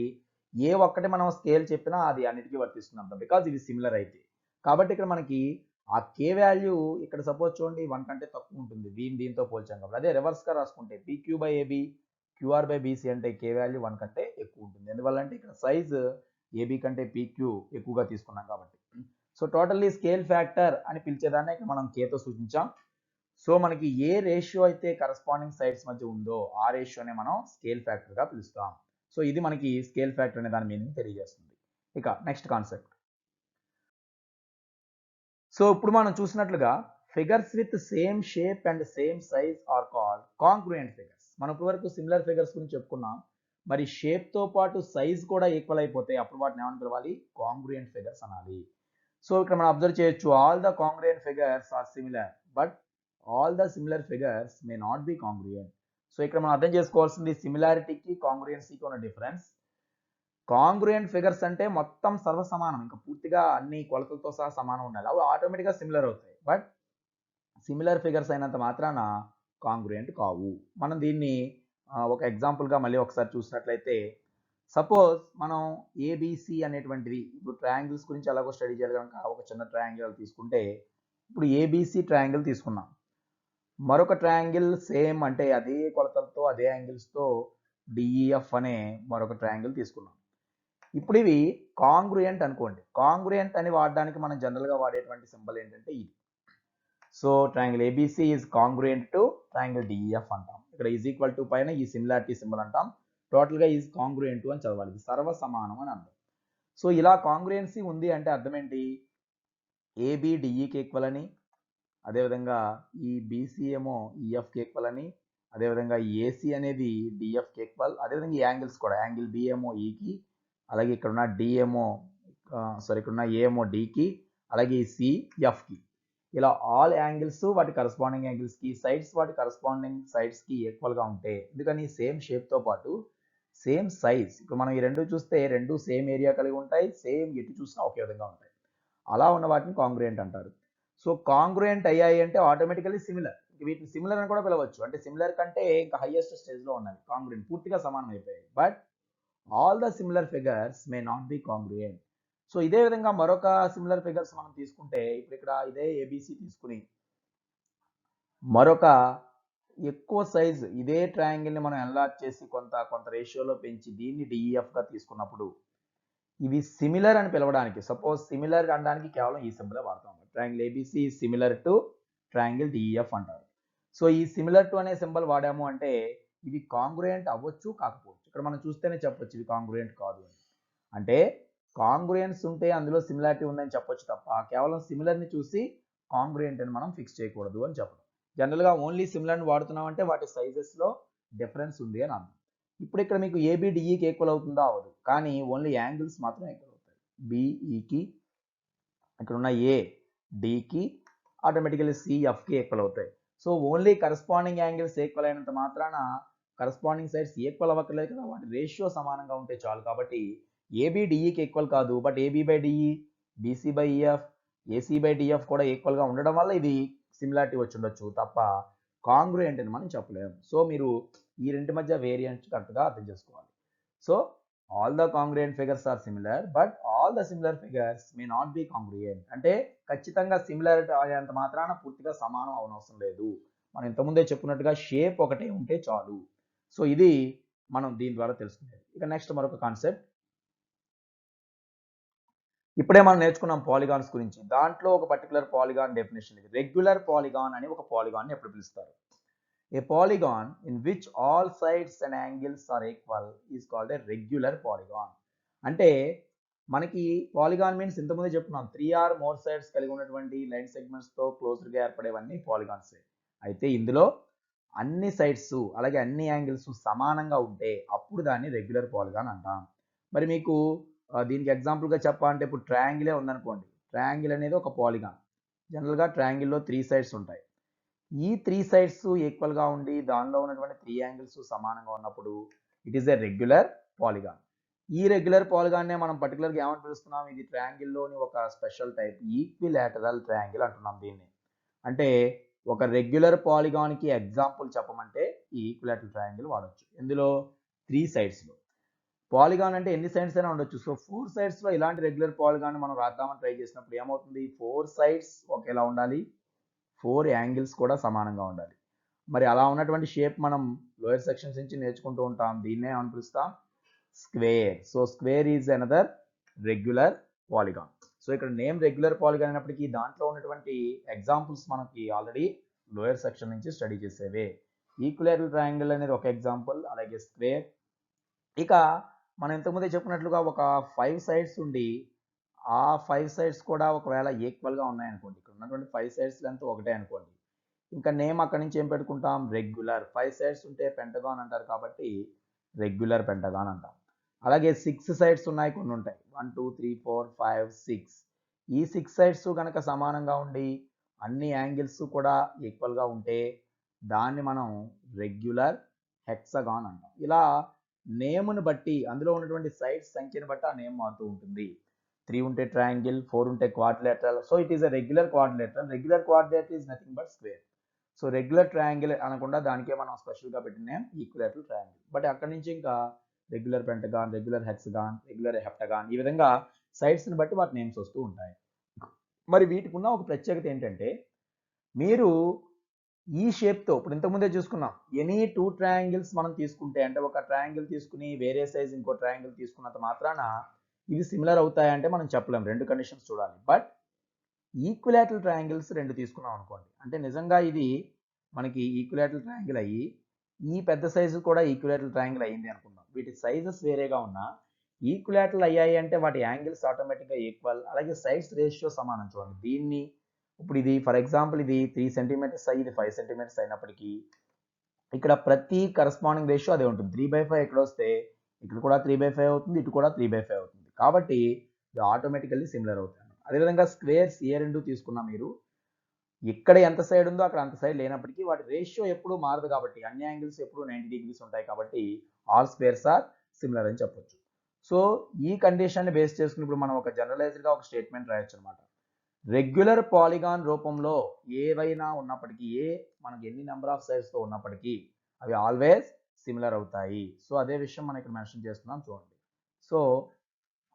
ఏ ఒక్కటి మనం scale చెప్పినా అది అన్నిటికీ వర్తిస్తుంది, బికాజ్ ఇది సిమిలర్ అయితే. కాబట్టి ఇక్కడ మనకి ఆ కే వాల్యూ ఇక్కడ సపోజ్ చూడండి 1 కంటే తక్కువ ఉంటుంది దీంతో పోల్చాం కాబట్టి. అదే రివర్స్ గా రాసుకుంటే PQ by AB QR by BC అంటే కే వాల్యూ 1 కంటే ఎక్కువ ఉంటుంది. ఎందువల్ల అంటే ఇక్కడ సైజ్ ఏబి కంటే పీక్యూ ఎక్కువగా తీసుకున్నాం కాబట్టి. సో టోటల్లీ స్కేల్ ఫ్యాక్టర్ అని పిలిచేదాన్ని ఇక్కడ మనం కేతో సూచించాం. సో మనకి ఏ రేషియో అయితే కరస్పాండింగ్ సైడ్స్ మధ్య ఉందో ఆ రేషియోనే మనం స్కేల్ ఫ్యాక్టర్ గా పిలుస్తాం. సో ఇది మనకి స్కేల్ ఫ్యాక్టర్ అనే దాని మీనింగ్ తెలియజేస్తుంది. ఇక నెక్స్ట్ కాన్సెప్ట్. సో ఇప్పుడు మనం చూసినట్లుగా figures with same shape and same size are called congruent figures. మనం ఇప్పటివరకు సిమిలర్ ఫిగర్స్ గురించి చెప్పుకున్నాం. మరి షేప్ తో పాటు సైజ్ కూడా ఈక్వల్ అయిపోతే అప్పుడు వాటిని ఏమని పిలవాలి, కాంగ్రుయెంట్ ఫిగర్స్ అనాలి. సో ఇక్కడ మనం అబ్జర్వ్ చేయొచ్చు all the congruent figures are similar but all the similar figures may not be congruent. So ఇక్కడ మనం అర్థం చేసుకోవాల్సింది సిమిలారిటీకి కాంగ్రుయెన్సీకి ఉన్న డిఫరెన్స్. కాంగ్రుయెంట్ ఫిగర్స్ అంటే మొత్తం సర్వసమానం, ఇంకా పూర్తిగా అన్ని కొలతలతో సహా సమానం ఉండాలి, అవి ఆటోమేటిక్గా సిమిలర్ అవుతాయి. బట్ సిమిలర్ ఫిగర్స్ అయినంత మాత్రాన కాంగ్రుయెంట్ కావు. మనం దీన్ని ఒక ఎగ్జాంపుల్గా మళ్ళీ ఒకసారి చూసినట్లయితే, సపోజ్ మనం ఏబిసి అనేటువంటిది, ఇప్పుడు ట్రయాంగిల్స్ గురించి ఎలాగో స్టడీ చేయాలి కనుక ఒక చిన్న ట్రయాంగిల్ తీసుకుంటే, ఇప్పుడు ఏబిసి ట్రయాంగిల్ తీసుకున్నాం. మరొక ట్రయాంగిల్ సేమ్ అంటే అదే కొలతలతో అదే యాంగిల్స్తో డిఈఎఫ్ అనే మరొక ట్రయాంగిల్ తీసుకున్నాం. ఇప్పుడు ఇవి కాంగ్రుయెంట్ అనుకోండి. కాంగ్రుయెంట్ అని వాడడానికి మనం జనరల్గా వాడేటువంటి సింబల్ ఏంటంటే ఇది. So triangle ABC is congruent to triangle DEF అంటాం. ఇక్కడ ఈజ్ ఈక్వల్ టు పైన ఈ సిమిలారిటీ సింబల్ అంటాం. టోటల్గా ఈజ్ కాంగ్రుయెంట్ అని చదవాలి, ఇది సర్వ సమానం అని అర్థం. సో ఇలా కాంగ్రుయెన్సీ ఉంది అంటే అర్థం ఏంటి? ఏబి డిఈకి ఈక్వల్ అని, అదేవిధంగా ఈ బీసీ ఏమో ఈఎఫ్కి ఈక్వల్ అని, అదేవిధంగా ఏసీ అనేది డిఎఫ్కి ఈక్వల్, అదేవిధంగా ఈ యాంగిల్స్ కూడా, యాంగిల్ బి ఏమో ఈకి, అలాగే ఇక్కడ ఉన్న డి ఏమో ఇక్కడ ఉన్న ఏ ఏమో డికి, అలాగే ఈ సి ఎఫ్కి, ఇలా ఆల్ యాంగిల్స్ వాటి కరస్పాండింగ్ యాంగిల్స్కి, సైడ్స్ వాటి కరస్పాండింగ్ సైడ్స్కి ఈక్వల్గా ఉంటే, ఎందుకని సేమ్ షేప్తో పాటు సేమ్ సైజ్, ఇప్పుడు మనం ఈ రెండు చూస్తే రెండు సేమ్ ఏరియా కలిగి ఉంటాయి, సేమ్ ఎటు చూసినా ఒకే విధంగా ఉంటాయి, అలా ఉన్న వాటిని కాంగ్రుయెంట్ అంటారు. సో కాంగ్రుయెంట్ అయ్యాయి అంటే ఆటోమేటికల్లీ సిమిలర్, వీటిని సిమిలర్ అని కూడా పిలవచ్చు, అంటే సిమిలర్ కంటే ఇంకా హైయెస్ట్ స్టేజ్లో ఉన్నవి కాంగ్రుయెంట్, పూర్తిగా సమానం అయిపోయాయి. But all the similar figures may not be congruent. So ఇదే విధంగా మరొక సిమిలర్ ఫిగర్స్ మనం తీసుకుంటే, ఇప్పుడు ఇక్కడ ఇదే ఏబిసి తీసుకుని మరొక ఎక్కువ సైజ్ ఇదే ట్రయాంగిల్ని మనం ఎన్లార్జ్ చేసి కొంత రేషియోలో పెంచి దీన్ని డిఈఎఫ్గా తీసుకున్నప్పుడు ఇవి సిమిలర్ అని పిలవడానికి, సపోజ్ సిమిలర్ అనడానికి కేవలం ఈ సింబలే వాడతాం. Triangle ABC similar to triangle DEF అంటారు. సో ఈ సిమిలర్ టు అనే సింబల్ వాడాము అంటే ఇవి కాంగ్రుయెంట్ అవ్వచ్చు కాకపోవచ్చు. ఇక్కడ మనం చూస్తేనే చెప్పొచ్చు ఇవి కాంగ్రుయెంట్ కాదు అని. అంటే కాంగ్రుయెన్స్ ఉంటే అందులో సిమిలారిటీ ఉందని చెప్పొచ్చు తప్ప కేవలం సిమిలర్ని చూసి కాంగ్రుయెంట్ అని మనం ఫిక్స్ చేయకూడదు అని చెప్పడం. జనరల్గా ఓన్లీ సిమిలర్ని వాడుతున్నాం అంటే వాటి సైజెస్లో డిఫరెన్స్ ఉంది అని అర్థం. ఇప్పుడు ఇక్కడ మీకు ఏబి డిఈకి ఈక్వల్ అవుతుందా? అవ్వదు, కానీ ఓన్లీ యాంగిల్స్ మాత్రం ఈక్వల్ అవుతాయి. బిఈకి, ఇక్కడ ఉన్న ఏ డికి, ఆటోమేటికల్లీ సిఎఫ్కి ఈక్వల్ అవుతాయి. So only corresponding angles equal అయినంత మాత్రాన కరస్పాండింగ్ సైడ్స్ ఈక్వల్ అవ్వక్కర్లేదు కదా, వాటి రేషియో సమానంగా ఉంటే చాలు. కాబట్టి ఏబి డిఈకి ఈక్వల్ కాదు, but AB by DE, BC by EF, AC by DF కూడా ఈక్వల్గా ఉండడం వల్ల ఇది సిమిలారిటీ వచ్చి ఉండొచ్చు తప్ప కాంగ్రుయెంట్ అని మనం చెప్పలేము. సో మీరు ఈ రెండు మధ్య వేరియంట్ కరెక్ట్గా అర్థం చేసుకోవాలి. So all the congruent figures are similar but all the similar figures may not be congruent. అంటే ఖచ్చితంగా సిమిలర్ అయ్యేంత మాత్రాన పూర్తిగా సమానం అవనవసరం లేదు. మనం ఇంతకుముందే చెప్పుకున్నట్టుగా షేప్ ఒకటే ఉంటే చాలు. సో ఇది మనం దీని ద్వారా తెలుసుకునేది. ఇక నెక్స్ట్ మరొక కాన్సెప్ట్, ఇప్పుడే మనం నేర్చుకున్నాం పాలిగాన్స్ గురించి. దాంట్లో ఒక పర్టికులర్ పాలిగాన్ డెఫినేషన్ ఇది. రెగ్యులర్ పాలిగాన్ అని ఒక పాలిగాన్ని ఎప్పుడు పిలుస్తారు? A polygon in which all sides and angles are equal is called a regular polygon. అంటే మనకి పాలిగాన్ మీన్స్ ఇంతకుముందే చెప్పుకున్నాం 3 or more సైడ్స్ కలిగి ఉన్నటువంటి లైన్ సెగ్మెంట్స్తో క్లోజ్డ్గా ఏర్పడేవన్నీ పాలిగాన్స్. అయితే ఇందులో అన్ని సైడ్స్ అలాగే అన్ని యాంగిల్స్ సమానంగా ఉంటే అప్పుడు దాన్ని రెగ్యులర్ పాలిగాన్ అంటాం. మరి మీకు దీనికి ఎగ్జాంపుల్గా చెప్పాలంటే ఇప్పుడు ట్రయాంగిలే ఉందనుకోండి. ట్రయాంగిల్ అనేది ఒక పాలిగాన్. జనరల్గా ట్రయాంగిల్లో 3 సైడ్స్ ఉంటాయి. ఈ 3 సైడ్స్ ఈక్వల్గా ఉండి దానిలో ఉన్నటువంటి 3 యాంగిల్స్ సమానంగా ఉన్నప్పుడు it is a regular polygon. ఈ రెగ్యులర్ పాలిగాన్నే మనం పర్టికులర్గా ఏమని పిలుస్తున్నాం? ఇది ట్రయాంగిల్లోని ఒక స్పెషల్ టైప్, ఈక్విలాటరల్ ట్రయాంగిల్ అంటున్నాం దీన్ని. అంటే ఒక రెగ్యులర్ పాలిగాన్కి ఎగ్జాంపుల్ చెప్పమంటే ఈ ఈక్విలాటరల్ ట్రయాంగిల్ వాడచ్చు. ఇందులో 3 సైడ్స్లో పాలిగాన్ అంటే ఎన్ని సైడ్స్ అయినా ఉండొచ్చు. సో 4 సైడ్స్లో ఇలాంటి రెగ్యులర్ పాలిగాన్ మనం రాద్దామని ట్రై చేసినప్పుడు ఏమవుతుంది? 4 సైడ్స్ ఒకేలా ఉండాలి, 4 యాంగిల్స్ కూడా సమానంగా ఉండాలి. మరి అలా ఉన్నటువంటి షేప్ మనం లోయర్ సెక్షన్స్ నుంచి నేర్చుకుంటూ ఉంటాం. దీన్నే ఏమని పిలుస్తాం? Square. So square is another regular polygon. So ఇక్కడ నేమ్ రెగ్యులర్ పాలిగాన్ అయినప్పటికీ దాంట్లో ఉన్నటువంటి ఎగ్జాంపుల్స్ మనకి ఆల్రెడీ లోయర్ సెక్షన్ నుంచి స్టడీ చేసేవే. ఈక్విలాటరల్ ట్రయాంగిల్ అనేది ఒక ఎగ్జాంపుల్, అలాగే స్క్వేర్. ఇక మనం ఇంతకుముందే చెప్పుకున్నట్లుగా ఒక 5 సైడ్స్ ఉండి ఆ 5 సైడ్స్ కూడా ఒకవేళ ఈక్వల్గా ఉన్నాయనుకోండి, ఇక్కడ ఉన్నటువంటి 5 సైడ్స్ లెంత్ ఒకటే అనుకోండి, ఇంకా నేమ్ అక్కడి నుంచి ఏం పెట్టుకుంటాం? రెగ్యులర్. 5 సైడ్స్ ఉంటే పెంటగాన్ అంటారు కాబట్టి రెగ్యులర్ పెంటగాన్ అంటాం. అలాగే 6 సైడ్స్ ఉన్నాయి, కొన్ని ఉంటాయి, 1 2 3 4 5 6. ఈ 6 సైడ్స్ కనుక సమానంగా ఉండి అన్ని యాంగిల్స్ కూడా ఈక్వల్గా ఉంటే దాన్ని మనం రెగ్యులర్ హెక్సగాన్ అంటాం. ఇలా నేమ్ని బట్టి అందులో ఉన్నటువంటి సైడ్స్ సంఖ్యను బట్టి ఆ నేమ్ మారుతూ ఉంటుంది. 3 ఉంటే ట్రయాంగిల్, 4 ఉంటే quadrilateral. So it is a regular quadrilateral. Regular quadrilateral is nothing but square. So regular triangle అనకుండా దానికే మనం స్పెషల్గా పెట్టిన నేమ్ ఈక్విలేటరల్ ట్రయాంగిల్. బట్ అక్కడి నుంచి ఇంకా regular pentagon, regular hexagon, regular heptagon, ఈ విధంగా సైడ్స్ని బట్టి వాటి నేమ్స్ వస్తూ ఉంటాయి. మరి వీటికి ఉన్న ఒక ప్రత్యేకత ఏంటంటే మీరు ఈ షేప్తో ఇప్పుడు ఇంతకుముందే చూసుకున్నాం, ఎనీ 2 ట్రయాంగిల్స్ మనం తీసుకుంటే అంటే ఒక ట్రయాంగిల్ తీసుకుని వేరే సైజ్ ఇంకో ట్రయాంగిల్ తీసుకున్నంత మాత్రాన ఇవి సిమిలర్ అవుతాయంటే మనం చెప్పలేం, 2 కండిషన్స్ చూడాలి. బట్ ఈక్విలేటరల్ ట్రయాంగిల్స్ 2 తీసుకున్నాం అనుకోండి, అంటే నిజంగా ఇది మనకి ఈక్విలేటరల్ ట్రయాంగిల్ అయ్యి ఈ పెద్ద సైజు కూడా ఈక్విలేటరల్ ట్రయాంగిల్ అయ్యింది అనుకుందాం. వీటి సైజెస్ వేరేగా ఉన్నా ఈక్విలేటరల్ అయ్యాయి అంటే వాటి యాంగిల్స్ ఆటోమేటిక్గా ఈక్వల్, అలాగే సైడ్స్ రేషియో సమానం. చూడండి దీన్ని ఇప్పుడు ఇది ఫర్ ఎగ్జాంపుల్ ఇది 3 సెంటీమీటర్స్ అయ్యి ఇది 5 సెంటీమీటర్స్ అయినప్పటికీ ఇక్కడ ప్రతి కరస్పాండింగ్ రేషియో అదే ఉంటుంది. 3/5 ఇక్కడ వస్తే ఇక్కడ కూడా 3/5 అవుతుంది, ఇటు కూడా 3/5 అవుతుంది. కాబట్టి ఇది ఆటోమేటికల్లీ సిమిలర్ అవుతుంది. అదేవిధంగా స్క్వేర్స్ ఏ రెండు తీసుకున్నా మీరు ఇక్కడ ఎంత సైడ్ ఉందో అక్కడ అంత సైడ్ లేనప్పటికీ వాటి రేషియో ఎప్పుడు మారదు కాబట్టి అన్ని యాంగిల్స్ ఎప్పుడు 90 డిగ్రీస్ ఉంటాయి కాబట్టి ఆల్ స్క్వేర్స్ ఆర్ సిమిలర్ అని చెప్పొచ్చు. సో ఈ కండిషన్ని బేస్ చేసుకుని ఇప్పుడు మనం ఒక జనరలైజ్డ్గా ఒక స్టేట్మెంట్ రాయొచ్చు అనమాట. రెగ్యులర్ పాలిగాన్ రూపంలో ఏవైనా ఉన్నప్పటికీ మనకి ఎన్ని నెంబర్ ఆఫ్ సైడ్స్తో ఉన్నప్పటికీ అవి ఆల్వేస్ సిమిలర్ అవుతాయి. సో అదే విషయం మనం ఇక్కడ మెన్షన్ చేస్తున్నాం చూడండి. సో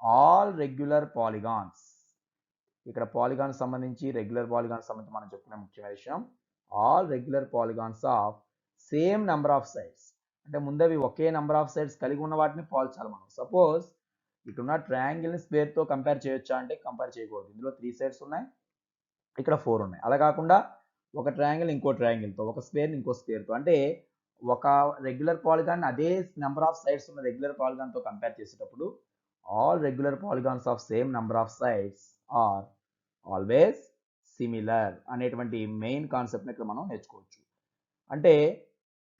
ఆల్ రెగ్యులర్ పాలిగాన్స్, ఇక్కడ పాలిగాన్ సంబంధించి రెగ్యులర్ పాలిగాన్ సంబంధించి మనం చెప్పుకునే ముఖ్యమైన విషయం all regular polygons of same number of sides, అంటే ముందవి ఒకే నెంబర్ ఆఫ్ సైడ్స్ కలిగి ఉన్న వాటిని పోల్చాలి మనం. సపోజ్ ఇక్కడున్న ట్రయాంగిల్ని స్క్వేర్తో కంపేర్ చేయొచ్చా అంటే కంపేర్ చేయకూడదు. ఇందులో 3 సైడ్స్ ఉన్నాయి, ఇక్కడ 4 ఉన్నాయి. అలా కాకుండా ఒక ట్రయాంగిల్ ఇంకో ట్రయాంగిల్తో, ఒక స్క్వేర్ని ఇంకో స్క్వేర్తో, అంటే ఒక రెగ్యులర్ పాలిగాన్ అదే నెంబర్ ఆఫ్ సైడ్స్ ఉన్న రెగ్యులర్ పాలిగాన్తో కంపేర్ చేసేటప్పుడు all regular polygons of same number of sides are always similar అనేటువంటి మెయిన్ కాన్సెప్ట్ని ఇక్కడ మనం నేర్చుకోవచ్చు. అంటే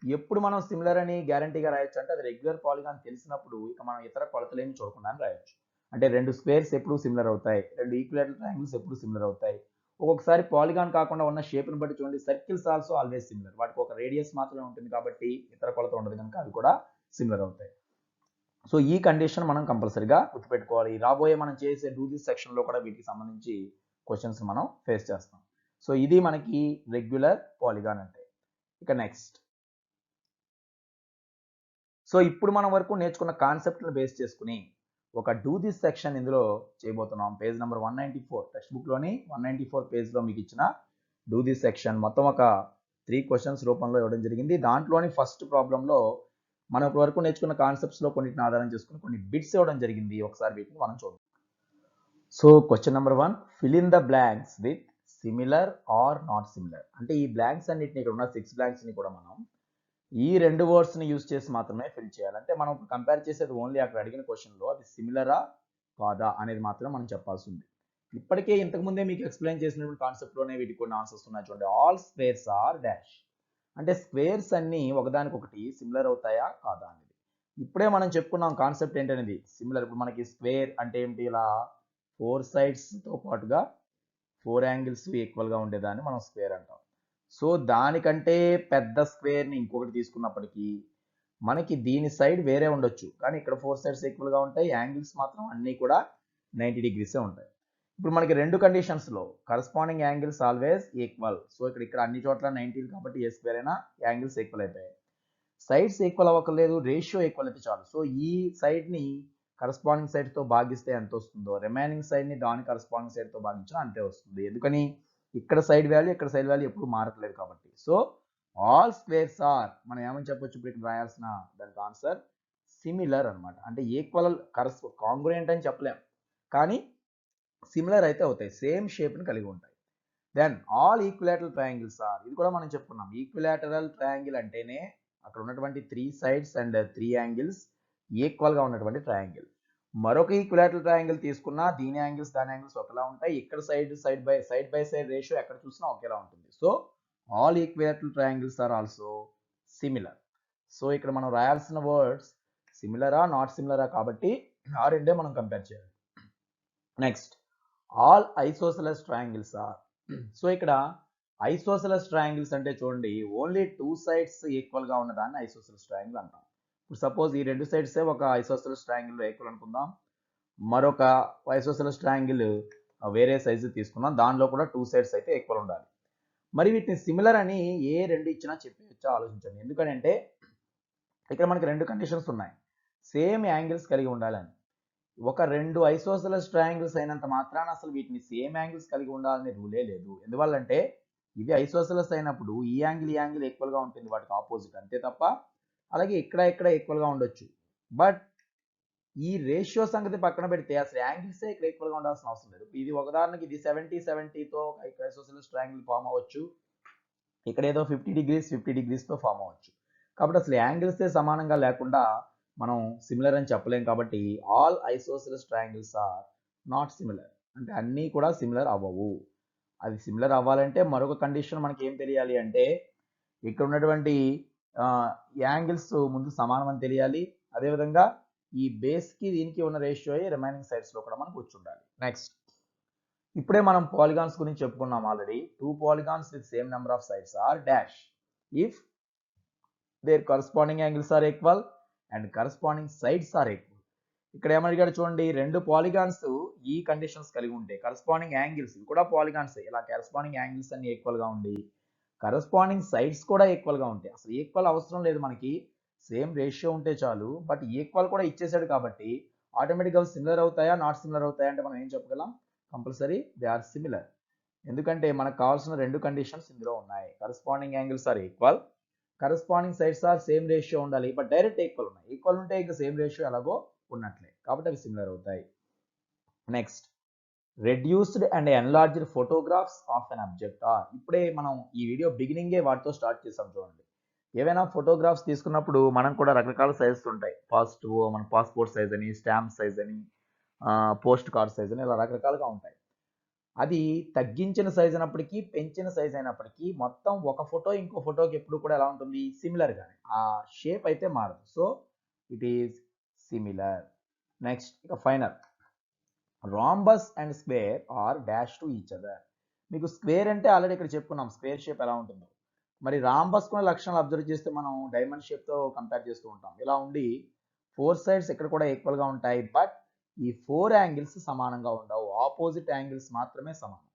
ఎప్పుడు మనం సిమిలర్ అని గ్యారంటీగా రాయొచ్చు అంటే అది రెగ్యులర్ పాలిగాన్ తెలిసినప్పుడు ఇక మనం ఇతర కొలతలేమి చూడకుండా రాయొచ్చు. అంటే 2 స్క్వేర్స్ ఎప్పుడు సిమిలర్ అవుతాయి, 2 ఈక్విలేటరల్ ట్రయాంగిల్స్ ఎప్పుడు సిమిలర్ అవుతాయి. ఒక్కొక్కసారి పాలిగాన్ కాకుండా ఉన్న షేప్ని బట్టి చూడండి సర్కిల్స్ ఆల్సో ఆల్వేస్ సిమిలర్, వాటికి ఒక రేడియస్ మాత్రమే ఉంటుంది కాబట్టి ఇతర కొలత ఉండదు కనుక అవి కూడా సిమిలర్ అవుతాయి. సో ఈ కండిషన్ మనం కంపల్సరీగా గుర్తుపెట్టుకోవాలి. రాబోయే మనం చేసే డూ దిస్ సెక్షన్లో కూడా వీటికి సంబంధించి క్వశ్చన్స్ మనం ఫేస్ చేస్తాం. సో ఇది మనకి రెగ్యులర్ పాలిగాన్ అంటే. ఇక నెక్స్ట్, సో ఇప్పుడు మనం వరకు నేర్చుకున్న కాన్సెప్ట్లను బేస్ చేసుకుని ఒక డూ దిస్ సెక్షన్ ఇందులో చేయబోతున్నాం. పేజ్ నెంబర్ 194 టెక్స్ట్ బుక్లోని 194 పేజ్లో మీకు ఇచ్చిన డూ దిస్ సెక్షన్ మొత్తం ఒక 3 క్వశ్చన్స్ రూపంలో ఇవ్వడం జరిగింది. దాంట్లోని ఫస్ట్ ప్రాబ్లంలో మనం ఇప్పటి వరకు నేర్చుకున్న కాన్సెప్ట్స్లో కొన్నిటిని ఆధారం చేసుకుని కొన్ని బిట్స్ ఇవ్వడం జరిగింది. ఒకసారి వీటిని మనం చూద్దాం. So question number 1, fill in the blanks with similar or not similar. అంటే ఈ బ్లాంక్స్ అన్నిటిని ఇక్కడ ఉన్న 6 బ్లాంక్స్ని కూడా మనం ఈ 2 వర్డ్స్ని యూజ్ చేసి మాత్రమే ఫిల్ చేయాలి. అంటే మనం కంపేర్ చేసేది ఓన్లీ అక్కడ అడిగిన క్వశ్చన్లో అది సిమిలరా కాదా అనేది మాత్రం మనం చెప్పాల్సి ఉంది. ఇప్పటికే ఇంతకుముందే మీకు ఎక్స్ప్లెయిన్ చేసినటువంటి కాన్సెప్ట్లోనే వీటికి కొన్ని ఆన్సర్స్ ఉన్నాయి చూడండి. ఆల్ స్క్వేర్స్ ఆర్ డాష్, అంటే స్క్వేర్స్ అన్ని ఒకదానికొకటి సిమిలర్ అవుతాయా కాదా అనేది. ఇప్పుడే మనం చెప్పుకున్నాం కాన్సెప్ట్ ఏంటనేది సిమిలర్. ఇప్పుడు మనకి స్క్వేర్ అంటే ఏమిటి, ఇలా 4 సైడ్స్తో పాటుగా 4 యాంగిల్స్ ఈక్వల్గా ఉండేదాన్ని మనం స్క్వేర్ అంటాం. సో దానికంటే పెద్ద స్క్వేర్ని ఇంకొకటి తీసుకున్నప్పటికీ మనకి దీని సైడ్ వేరే ఉండొచ్చు, కానీ ఇక్కడ 4 సైడ్స్ ఈక్వల్గా ఉంటాయి, యాంగిల్స్ మాత్రం అన్నీ కూడా 90 డిగ్రీసే ఉంటాయి. ఇప్పుడు మనకి 2 కండిషన్స్లో corresponding angles always equal. So ఇక్కడ అన్ని చోట్ల 90 కాబట్టి ఏ స్క్వేర్ అయినా యాంగిల్స్ ఈక్వల్ అయిపోయాయి. సైడ్స్ ఈక్వల్ అవ్వకలేదు, రేషియో ఈక్వల్ అయితే చాలు. సో ఈ సైడ్ని కరస్పాండింగ్ సైడ్తో భాగిస్తే ఎంత వస్తుందో రిమైనింగ్ సైడ్ని దాని కరస్పాండింగ్ సైడ్తో భాగించినా అంతే వస్తుంది. ఎందుకని ఇక్కడ సైడ్ వాల్యూ ఇక్కడ సైడ్ వాల్యూ ఎప్పుడు మారట్లేదు కాబట్టి. సో ఆల్ స్క్వేర్స్ ఆర్ మనం ఏమని చెప్పొచ్చు, ఇప్పుడు ఇక్కడ రాయాల్సిన దానికి ఆన్సర్ సిమిలర్ అనమాట. అంటే ఈక్వల్ కాంగ్రుయెంట్ అని చెప్పలేం, కానీ సిమిలర్ అయితే అవుతాయి, సేమ్ షేప్ని కలిగి ఉంటాయి. Then all equilateral triangles are, ఇది కూడా మనం చెప్పుకున్నాం. ఈక్విలేటరల్ ట్రయాంగిల్ అంటేనే అక్కడ ఉన్నటువంటి 3 సైడ్స్ అండ్ 3 యాంగిల్స్ ఈక్వల్గా ఉన్నటువంటి ట్రయాంగిల్. మరొక ఈక్విలేటరల్ ట్రయాంగిల్ తీసుకున్నా దీని యాంగిల్స్ దాని యాంగిల్స్ ఒకేలా ఉంటాయి. ఇక్కడ సైడ్ బై సైడ్ రేషియో ఎక్కడ చూసినా ఒకేలా ఉంటుంది. So all equilateral triangles are also similar. So ఇక్కడ మనం రాయాల్సిన వర్డ్స్ సిమిలరా నాట్ సిమిలరా కాబట్టి ఆ రెండే మనం కంపేర్ చేయాలి. Next, all isosceles triangles are. So ఇక్కడ ఐసోసెలస్ ట్రయాంగిల్స్ అంటే చూడండి ఓన్లీ టూ సైడ్స్ ఈక్వల్ గా ఉన్నదాన్ని ఐసోసెలస్ ట్రయాంగిల్ అంటాం. ఇప్పుడు సపోజ్ ఈ రెండు సైడ్స్ ఒక ఐసోసెలస్ ట్రయాంగిల్ లో ఈక్వల్ అనుకుందాం, మరొక ఐసోసెలస్ ట్రయాంగిల్ వేరే సైజు తీసుకున్నాం, దానిలో కూడా టూ సైడ్స్ అయితే ఈక్వల్ ఉండాలి. మరి వీటిని సిమిలర్ అని ఏ రెండు ఇచ్చినా చెప్పేయచ్చో ఆలోచించండి. ఎందుకంటే ఇక్కడ మనకి రెండు కండిషన్స్ ఉన్నాయి, సేమ్ యాంగిల్స్ కలిగి ఉండాలని. ఒక రెండు ఐసోసెలస్ ట్రయాంగిల్స్ అయినంత మాత్రాన అసలు వీటిని సేమ్ యాంగిల్స్ కలిగి ఉండాలనే రూలే లేదు. ఎందువల్లంటే ఇవి ఐసోసెలస్ అయినప్పుడు ఈ యాంగిల్ ఈక్వల్ గా ఉంటుంది వాటికి ఆపోజిట్, అంతే తప్ప అలాగే ఇక్కడ ఈక్వల్ గా ఉండొచ్చు. బట్ ఈ రేషియో సంగతి పక్కన పెడితే అసలు యాంగిల్సే ఇక్కడ ఈక్వల్ గా ఉండాల్సిన అవసరం లేదు. ఇది ఉదాహరణకి ఇది 70-70తో ఐసోసెలస్ ట్రయాంగిల్ ఫామ్ అవ్వచ్చు, ఇక్కడ ఏదో 50 degrees తో ఫామ్ అవ్వచ్చు. కాబట్టి అసలు యాంగిల్సే సమానంగా లేకుండా మనం సిమిలర్ అని చెప్పలేం. కాబట్టి all isosceles triangles are not similar, అంటే అన్నీ కూడా సిమిలర్ అవ్వవు. అది సిమిలర్ అవ్వాలంటే మరొక కండిషన్ మనకి ఏం తెలియాలి అంటే ఇక్కడ ఉన్నటువంటి యాంగిల్స్ ముందు సమానం అని తెలియాలి. అదేవిధంగా ఈ బేస్కి దీనికి ఉన్న రేషియో రిమైనింగ్ సైడ్స్లో కూడా మనకు వచ్చి ఉండాలి. నెక్స్ట్, ఇప్పుడే మనం పాలిగాన్స్ గురించి చెప్పుకున్నాం already. Two polygons with same number of sides are dash if their corresponding angles are equal and corresponding sides are equal. ఇక్కడ ఏమడిగాడు చూడండి, రెండు పాలిగాన్స్ ఈ కండిషన్స్ కలిగి ఉంటే కరస్పాండింగ్ యాంగిల్స్ కూడా పాలిగాన్స్, ఇలా కరస్పాండింగ్ యాంగిల్స్ అన్ని ఈక్వల్ గా ఉండి కరస్పాండింగ్ సైడ్స్ కూడా ఈక్వల్ గా ఉంటాయి. అసలు ఈక్వల్ అవసరం లేదు మనకి, సేమ్ రేషియో ఉంటే చాలు. బట్ ఈక్వల్ కూడా ఇచ్చేసాడు కాబట్టి ఆటోమేటిక్గా సిమిలర్ అవుతాయా నాట్ సిమిలర్ అవుతాయా అంటే మనం ఏం చెప్పగలం, కంపల్సరీ దే ఆర్ సిమిలర్. ఎందుకంటే మనకు కావాల్సిన రెండు కండిషన్స్ ఇందులో ఉన్నాయి, corresponding angles are equal, corresponding sides are same ratio ఉండాలి. బట్ డైరెక్ట్ ఈక్వల్ ఉన్నాయి, ఈక్వల్ ఉంటే ఇంకా సేమ్ రేషియో ఎలాగో ఉన్నట్లే, కాబట్టి అవి సిమిలర్ అవుతాయి. Next, reduced and enlarged photographs of an object are. ఇప్పుడే మనం ఈ వీడియో బిగినింగే వాటితో స్టార్ట్ చేసాం చూడండి. ఏవైనా ఫోటోగ్రాఫ్స్ తీసుకున్నప్పుడు మనం కూడా రకరకాల సైజెస్ ఉంటాయి, మన పాస్పోర్ట్ సైజ్ అని, స్టాంప్ సైజ్ అని, పోస్ట్ కార్డ్ సైజ్ అని, ఇలా రకరకాలుగా ఉంటాయి. అది తగ్గించిన సైజ్ అయినప్పటికీ పెంచిన సైజ్ అయినప్పటికీ మొత్తం ఒక ఫోటో ఇంకో ఫోటోకి ఎప్పుడు కూడా ఎలా ఉంటుంది, సిమిలర్ గానే, ఆ షేప్ అయితే మారదు. So it is similar. Next, ఇక final, rhombus and square are dash to each other. మీకు స్క్వేర్ అంటే ఆల్రెడీ ఇక్కడ చెప్పుకున్నాం స్క్వేర్ షేప్ ఎలా ఉంటుందో. మరి రాంబస్ కున్న లక్షణాలు అబ్జర్వ్ చేస్తే మనం డైమండ్ షేప్తో కంపేర్ చేస్తూ ఉంటాం. ఇలా ఉండి ఫోర్ సైడ్స్ ఇక్కడ కూడా ఈక్వల్గా ఉంటాయి, బట్ ఈ ఫోర్ యాంగిల్స్ సమానంగా ఉండవు, ఆపోజిట్ యాంగిల్స్ మాత్రమే సమానం.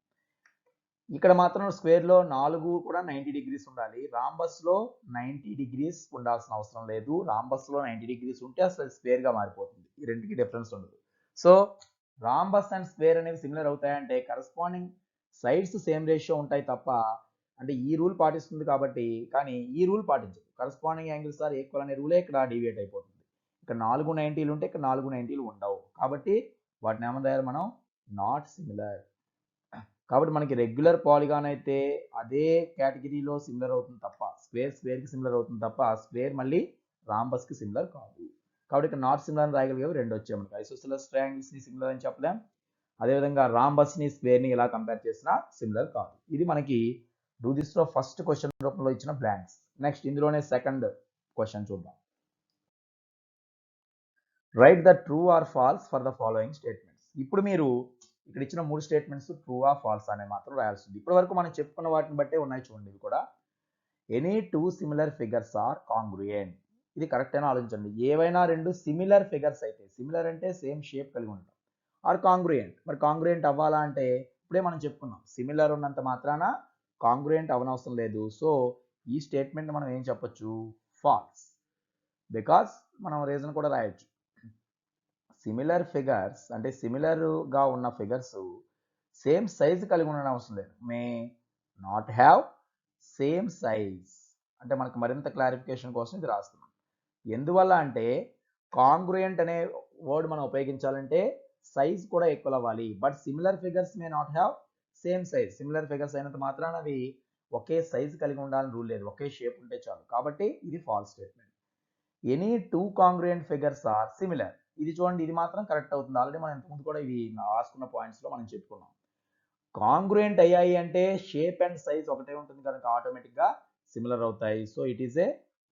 ఇక్కడ మాత్రం స్క్వేర్లో 4 కూడా 90 degrees ఉండాలి, రాంబస్లో 90 degrees ఉండాల్సిన అవసరం లేదు. రాంబస్లో 90 degrees ఉంటే అసలు స్క్వేర్గా మారిపోతుంది, ఈ రెండుకి డిఫరెన్స్ ఉండదు. సో రాంబస్ అండ్ స్క్వేర్ అనేవి సిమిలర్ అవుతాయంటే కరస్పాండింగ్ సైడ్స్ సేమ్ రేషియో ఉంటాయి తప్ప, అంటే ఈ రూల్ పాటిస్తుంది కాబట్టి, కానీ ఈ రూల్ పాటించదు. కరస్పాండింగ్ యాంగిల్స్ ఆర్ ఈక్వల్ అనే రూలే ఇక్కడ డీవియేట్ అయిపోతుంది. ఇక్కడ 4 90లు ఉంటే ఇక్కడ 4 90లు ఉండవు, కాబట్టి వాటిని ఏమన్నా మనం నాట్ సిమిలర్. కాబట్టి మనకి రెగ్యులర్ పాలిగాన్ అయితే అదే కేటగిరీలో సిమిలర్ అవుతుంది తప్ప, స్క్వేర్కి సిమిలర్ అవుతుంది తప్ప స్క్వేర్ మళ్ళీ రాంబస్కి సిమిలర్ కాదు. కాబట్టి ఇక్కడ నాట్ సిమిలర్ అని రాయగలిగేవి రెండు వచ్చాయి మనకి. ఐసోసెలస్ ట్రయాంగిల్స్ని సిమిలర్ అని చెప్పలేం, అదేవిధంగా రాంబస్ని స్క్వేర్ని ఇలా కంపేర్ చేసినా సిమిలర్ కాదు. ఇది మనకి డూ దిస్లో ఫస్ట్ క్వశ్చన్ రూపంలో ఇచ్చిన బ్లాంక్స్. నెక్స్ట్, ఇందులోనే సెకండ్ క్వశ్చన్ చూద్దాం. Write the true or false for the following statements. ఇప్పుడు మీరు ఇక్కడ ఇచ్చిన 3 స్టేట్మెంట్స్ ట్రూ ఆర్ ఫాల్స్ అనే మాత్రం రాయాల్సింది. ఇప్పటి వరకు మనం చెప్పుకున్న వాటిని బట్టే ఉన్నాయి చూడండి. ఇవి కూడా any two similar figures are congruent. ఇది కరెక్ట్ అని ఆలోచించండి. ఏవైనా రెండు సిమిలర్ ఫిగర్స్ అయితే, సిమిలర్ అంటే సేమ్ షేప్ కలిగి ఉంటాం, ఆర్ కాంగ్రుయెంట్. మరి కాంగ్రుయెంట్ అవ్వాలా అంటే ఇప్పుడే మనం చెప్పుకున్నాం, సిమిలర్ ఉన్నంత మాత్రాన కాంగ్రుయెంట్ అవనవసరం లేదు. సో ఈ స్టేట్మెంట్ మనం ఏం చెప్పొచ్చు, ఫాల్స్. బికాస్ మనం రీజన్ కూడా రాయొచ్చు, సిమిలర్ ఫిగర్స్ అంటే సిమిలర్గా ఉన్న ఫిగర్స్ సేమ్ సైజ్ కలిగి ఉండడం అవసరం లేదు, may not have same size. అంటే మనకు మరింత క్లారిఫికేషన్ కోసం ఇది రాస్తున్నాం. ఎందువల్ల అంటే కాంగ్రుయెంట్ అనే వర్డ్ మనం ఉపయోగించాలంటే సైజ్ కూడా ఈక్వల్ అవ్వాలి. But similar figures may not have same size. Similar figures అయినంత మాత్రాన అవి ఒకే సైజ్ కలిగి ఉండాలని రూల్ లేదు, ఒకే షేప్ ఉంటే చాలు. కాబట్టి ఇది false statement. Any two congruent figures are similar. ఇది చూడండి, ఇది మాత్రం కరెక్ట్ అవుతుంది. ఆల్రెడీ మనం ఇంతకుముందు కూడా ఇవి రాసుకున్న పాయింట్స్లో మనం చెప్పుకున్నాం. కాంగ్రుయెంట్ అయ్యాయి అంటే షేప్ అండ్ సైజ్ ఒకటే ఉంటుంది కనుక ఆటోమేటిక్గా సిమిలర్ అవుతాయి. So it is a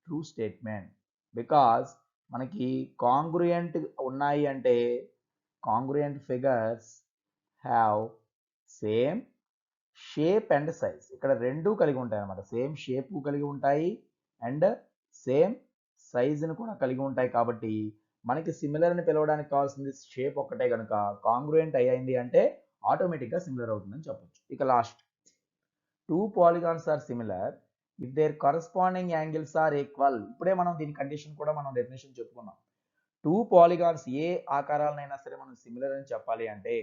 true statement. Because మనకి కాంగ్రుయెంట్ ఉన్నాయి అంటే congruent figures have same shape and size. ఇక్కడ రెండు కలిగి ఉంటాయి అన్నమాట. సేమ్ షేప్ కలిగి ఉంటాయి అండ్ సేమ్ సైజును కూడా కలిగి ఉంటాయి. కాబట్టి మనకి సిమిలర్ అని పిలవడానికి కావాల్సింది షేప్ ఒక్కటే కనుక కాంగ్రుయెంట్ అయ్యింది అంటే ఆటోమేటిక్గా సిమిలర్ అవుతుందని చెప్పొచ్చు. ఇక last, two polygons are similar if their corresponding angles are equal. ఇప్పుడే మనం దీని కండిషన్ కూడా మనం డెఫినేషన్ చెప్పుకున్నాం. టూ పాలిగాన్స్ ఏ ఆకారాలనైనా సరే మనం సిమిలర్ అని చెప్పాలి అంటే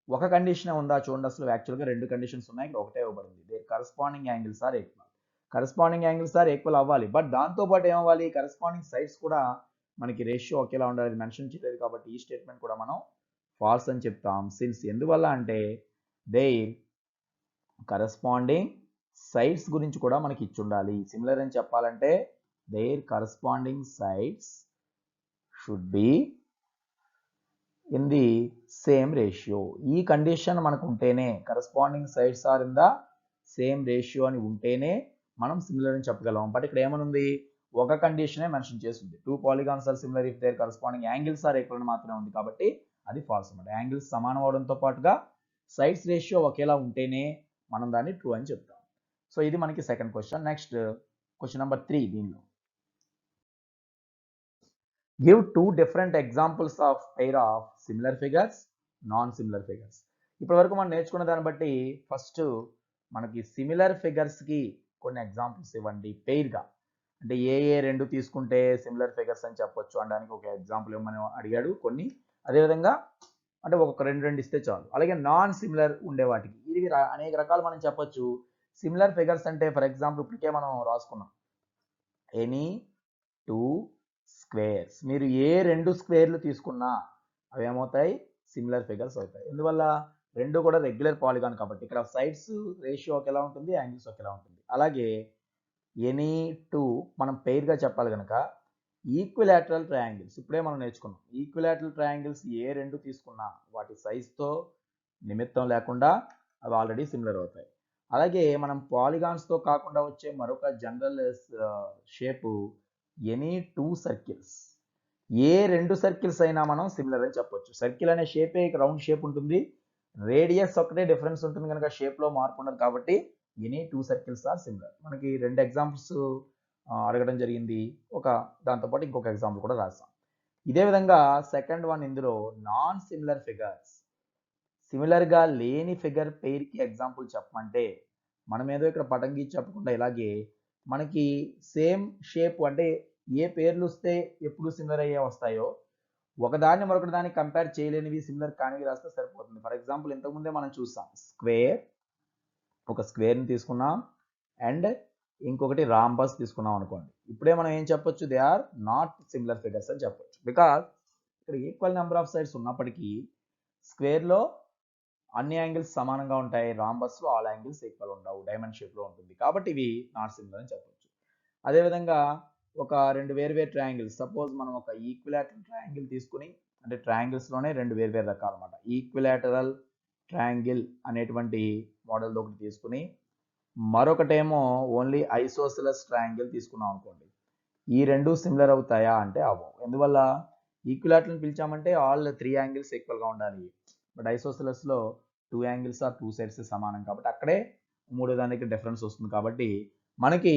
ఒక కండిషన్ ఉందా చూడండి. అసలు యాక్చువల్గా రెండు కండిషన్స్ ఉన్నాయి, ఇక్కడ ఒకటే ఇవ్వబడింది. Their corresponding angles are equal. Corresponding angles are equal అవ్వాలి, బట్ దాంతోపాటు ఏమవ్వాలి, కరస్పాండింగ్ సైడ్స్ కూడా మనకి రేషియో ఒకేలా ఉండాలి. మెన్షన్ చేయలేదు కాబట్టి ఈ స్టేట్మెంట్ కూడా మనం ఫాల్స్ అని చెప్తాం. సిన్స్ ఎందువల్ల అంటే దేర్ కరస్పాండింగ్ సైడ్స్ గురించి కూడా మనకి ఇచ్చి ఉండాలి. సిమిలర్ అని చెప్పాలంటే their corresponding sides should be in the same ratio. ఈ కండిషన్ మనకు ఉంటేనే, corresponding sides are in the same ratio అని ఉంటేనే మనం సిమిలర్ అని చెప్పగలం. బట్ ఇక్కడ ఏమనుంది, ఒక కండిషనే మెన్షన్ చేస్తుంది. Two polygons are similar if their corresponding angles are equal అని మాత్రమే ఉంది కాబట్టి అది ఫాల్స్ అన్నమాట. యాంగిల్స్ సమానం అవడంతో పాటుగా సైడ్స్ రేషియో ఒకేలా ఉంటేనే మనం దాన్ని ట్రూ అని చెప్తాం. సో ఇది మనకి second question. Next question number 3. దీనిలో give two different examples of pair of similar figures, non similar figures. ఇప్పటి వరకు మనం నేర్చుకున్న దాన్ని బట్టి ఫస్ట్ మనకి సిమిలర్ ఫిగర్స్కి కొన్ని ఎగ్జాంపుల్స్ ఇవ్వండి పెయిర్గా. అంటే ఏ రెండు తీసుకుంటే సిమిలర్ ఫిగర్స్ అని చెప్పొచ్చు అనడానికి ఒక ఎగ్జాంపుల్ ఇవ్వమని అడిగాడు కొన్ని. అదేవిధంగా అంటే ఒక రెండు ఇస్తే చాలు. అలాగే నాన్ సిమిలర్ ఉండే వాటికి ఇది అనేక రకాలు మనం చెప్పొచ్చు. సిమిలర్ ఫిగర్స్ అంటే ఫర్ ఎగ్జాంపుల్ ఇప్పటికే మనం రాసుకున్నాం, ఎనీ టూ స్క్వేర్స్. మీరు ఏ రెండు స్క్వేర్లు తీసుకున్నా అవి ఏమవుతాయి, సిమిలర్ ఫిగర్స్ అవుతాయి. ఎందువల్ల, రెండు కూడా రెగ్యులర్ పాలిగాన్ కాబట్టి ఇక్కడ సైడ్స్ రేషియో ఒకేలా ఉంటుంది, యాంగిల్స్ ఒకేలా ఉంటుంది. అలాగే ఎనీ టూ మనం పెయిర్గా చెప్పాలి కనుక ఈక్విలాటరల్ ట్రయాంగిల్స్ ఇప్పుడే మనం నేర్చుకున్నాం. ఈక్విలాటరల్ ట్రయాంగిల్స్ ఏ రెండు తీసుకున్నా వాటి సైజ్తో నిమిత్తం లేకుండా అవి ఆల్రెడీ సిమిలర్ అవుతాయి. అలాగే మనం పాలిగాన్స్తో కాకుండా వచ్చే మరొక general shape any two circles. ఏ రెండు సర్కిల్స్ అయినా మనం సిమిలర్ అని చెప్పొచ్చు. సర్కిల్ అనే షేపే రౌండ్ షేప్ ఉంటుంది, రేడియస్ ఒకటే డిఫరెన్స్ ఉంటుంది కనుక షేప్లో మార్పు ఉండదు కాబట్టి any two circles are similar. మనకి రెండు ఎగ్జాంపుల్స్ అడగడం జరిగింది, దాంతోపాటు ఇంకొక ఎగ్జాంపుల్ కూడా రాస్తాం. ఇదే విధంగా సెకండ్ వన్, ఇందులో నాన్ సిమిలర్ ఫిగర్స్, సిమిలర్గా లేని ఫిగర్ పెయిర్కి ఎగ్జాంపుల్ చెప్పమంటే మనం ఏదో ఇక్కడ పటం గీసి చెప్పకుండా ఇలాగే మనకి సేమ్ షేప్ అంటే ఏ పేర్లు వస్తే ఎప్పుడు సిమిలర్ అయ్యే వస్తాయో ఒకదాన్ని మరొకటి దాన్ని కంపేర్ చేయలేనివి సిమిలర్ కానివి రాస్తే సరిపోతుంది. ఫర్ ఎగ్జాంపుల్ ఇంతకుముందే మనం చూసాం, స్క్వేర్, ఒక స్క్వేర్ని తీసుకున్నాం అండ్ ఇంకొకటి రాంబస్ తీసుకున్నాం అనుకోండి. ఇప్పుడే మనం ఏం చెప్పొచ్చు, they are not similar figures అని చెప్పొచ్చు. బికాజ్ ఇక్కడ ఈక్వల్ నెంబర్ ఆఫ్ సైడ్స్ ఉన్నప్పటికీ స్క్వేర్లో అన్ని యాంగిల్స్ సమానంగా ఉంటాయి, రాంబస్లో ఆల్ యాంగిల్స్ ఈక్వల్ ఉండవు, డైమండ్ షేప్లో ఉంటుంది కాబట్టి ఇవి నాట్ సిమిలర్ అని చెప్పొచ్చు. అదేవిధంగా ఒక రెండు వేర్వేరు ట్రయాంగిల్స్, సపోజ్ మనం ఒక ఈక్విలాటరల్ ట్రయాంగిల్ తీసుకుని, అంటే ట్రయాంగిల్స్లోనే రెండు వేర్వేరు రకాలు అనమాట. ఈక్విలాటరల్ ట్రయాంగిల్ అనేటువంటి మోడల్ ఒకటి తీసుకుని మరొకటేమో ఓన్లీ ఐసోసెలస్ ట్రయాంగిల్ తీసుకున్నాం అనుకోండి. ఈ రెండు సిమిలర్ అవుతాయా అంటే అవ్వవు. ఎందువల్ల, ఈక్విలాటరల్ పిలిచామంటే ఆల్ త్రీ యాంగిల్స్ ఈక్వల్గా ఉండాలి, బట్ ఐసోసెలస్లో two angles or two sides సమానం కాబట్టి అక్కడే మూడో దానికి డిఫరెన్స్ వస్తుంది. కాబట్టి మనకి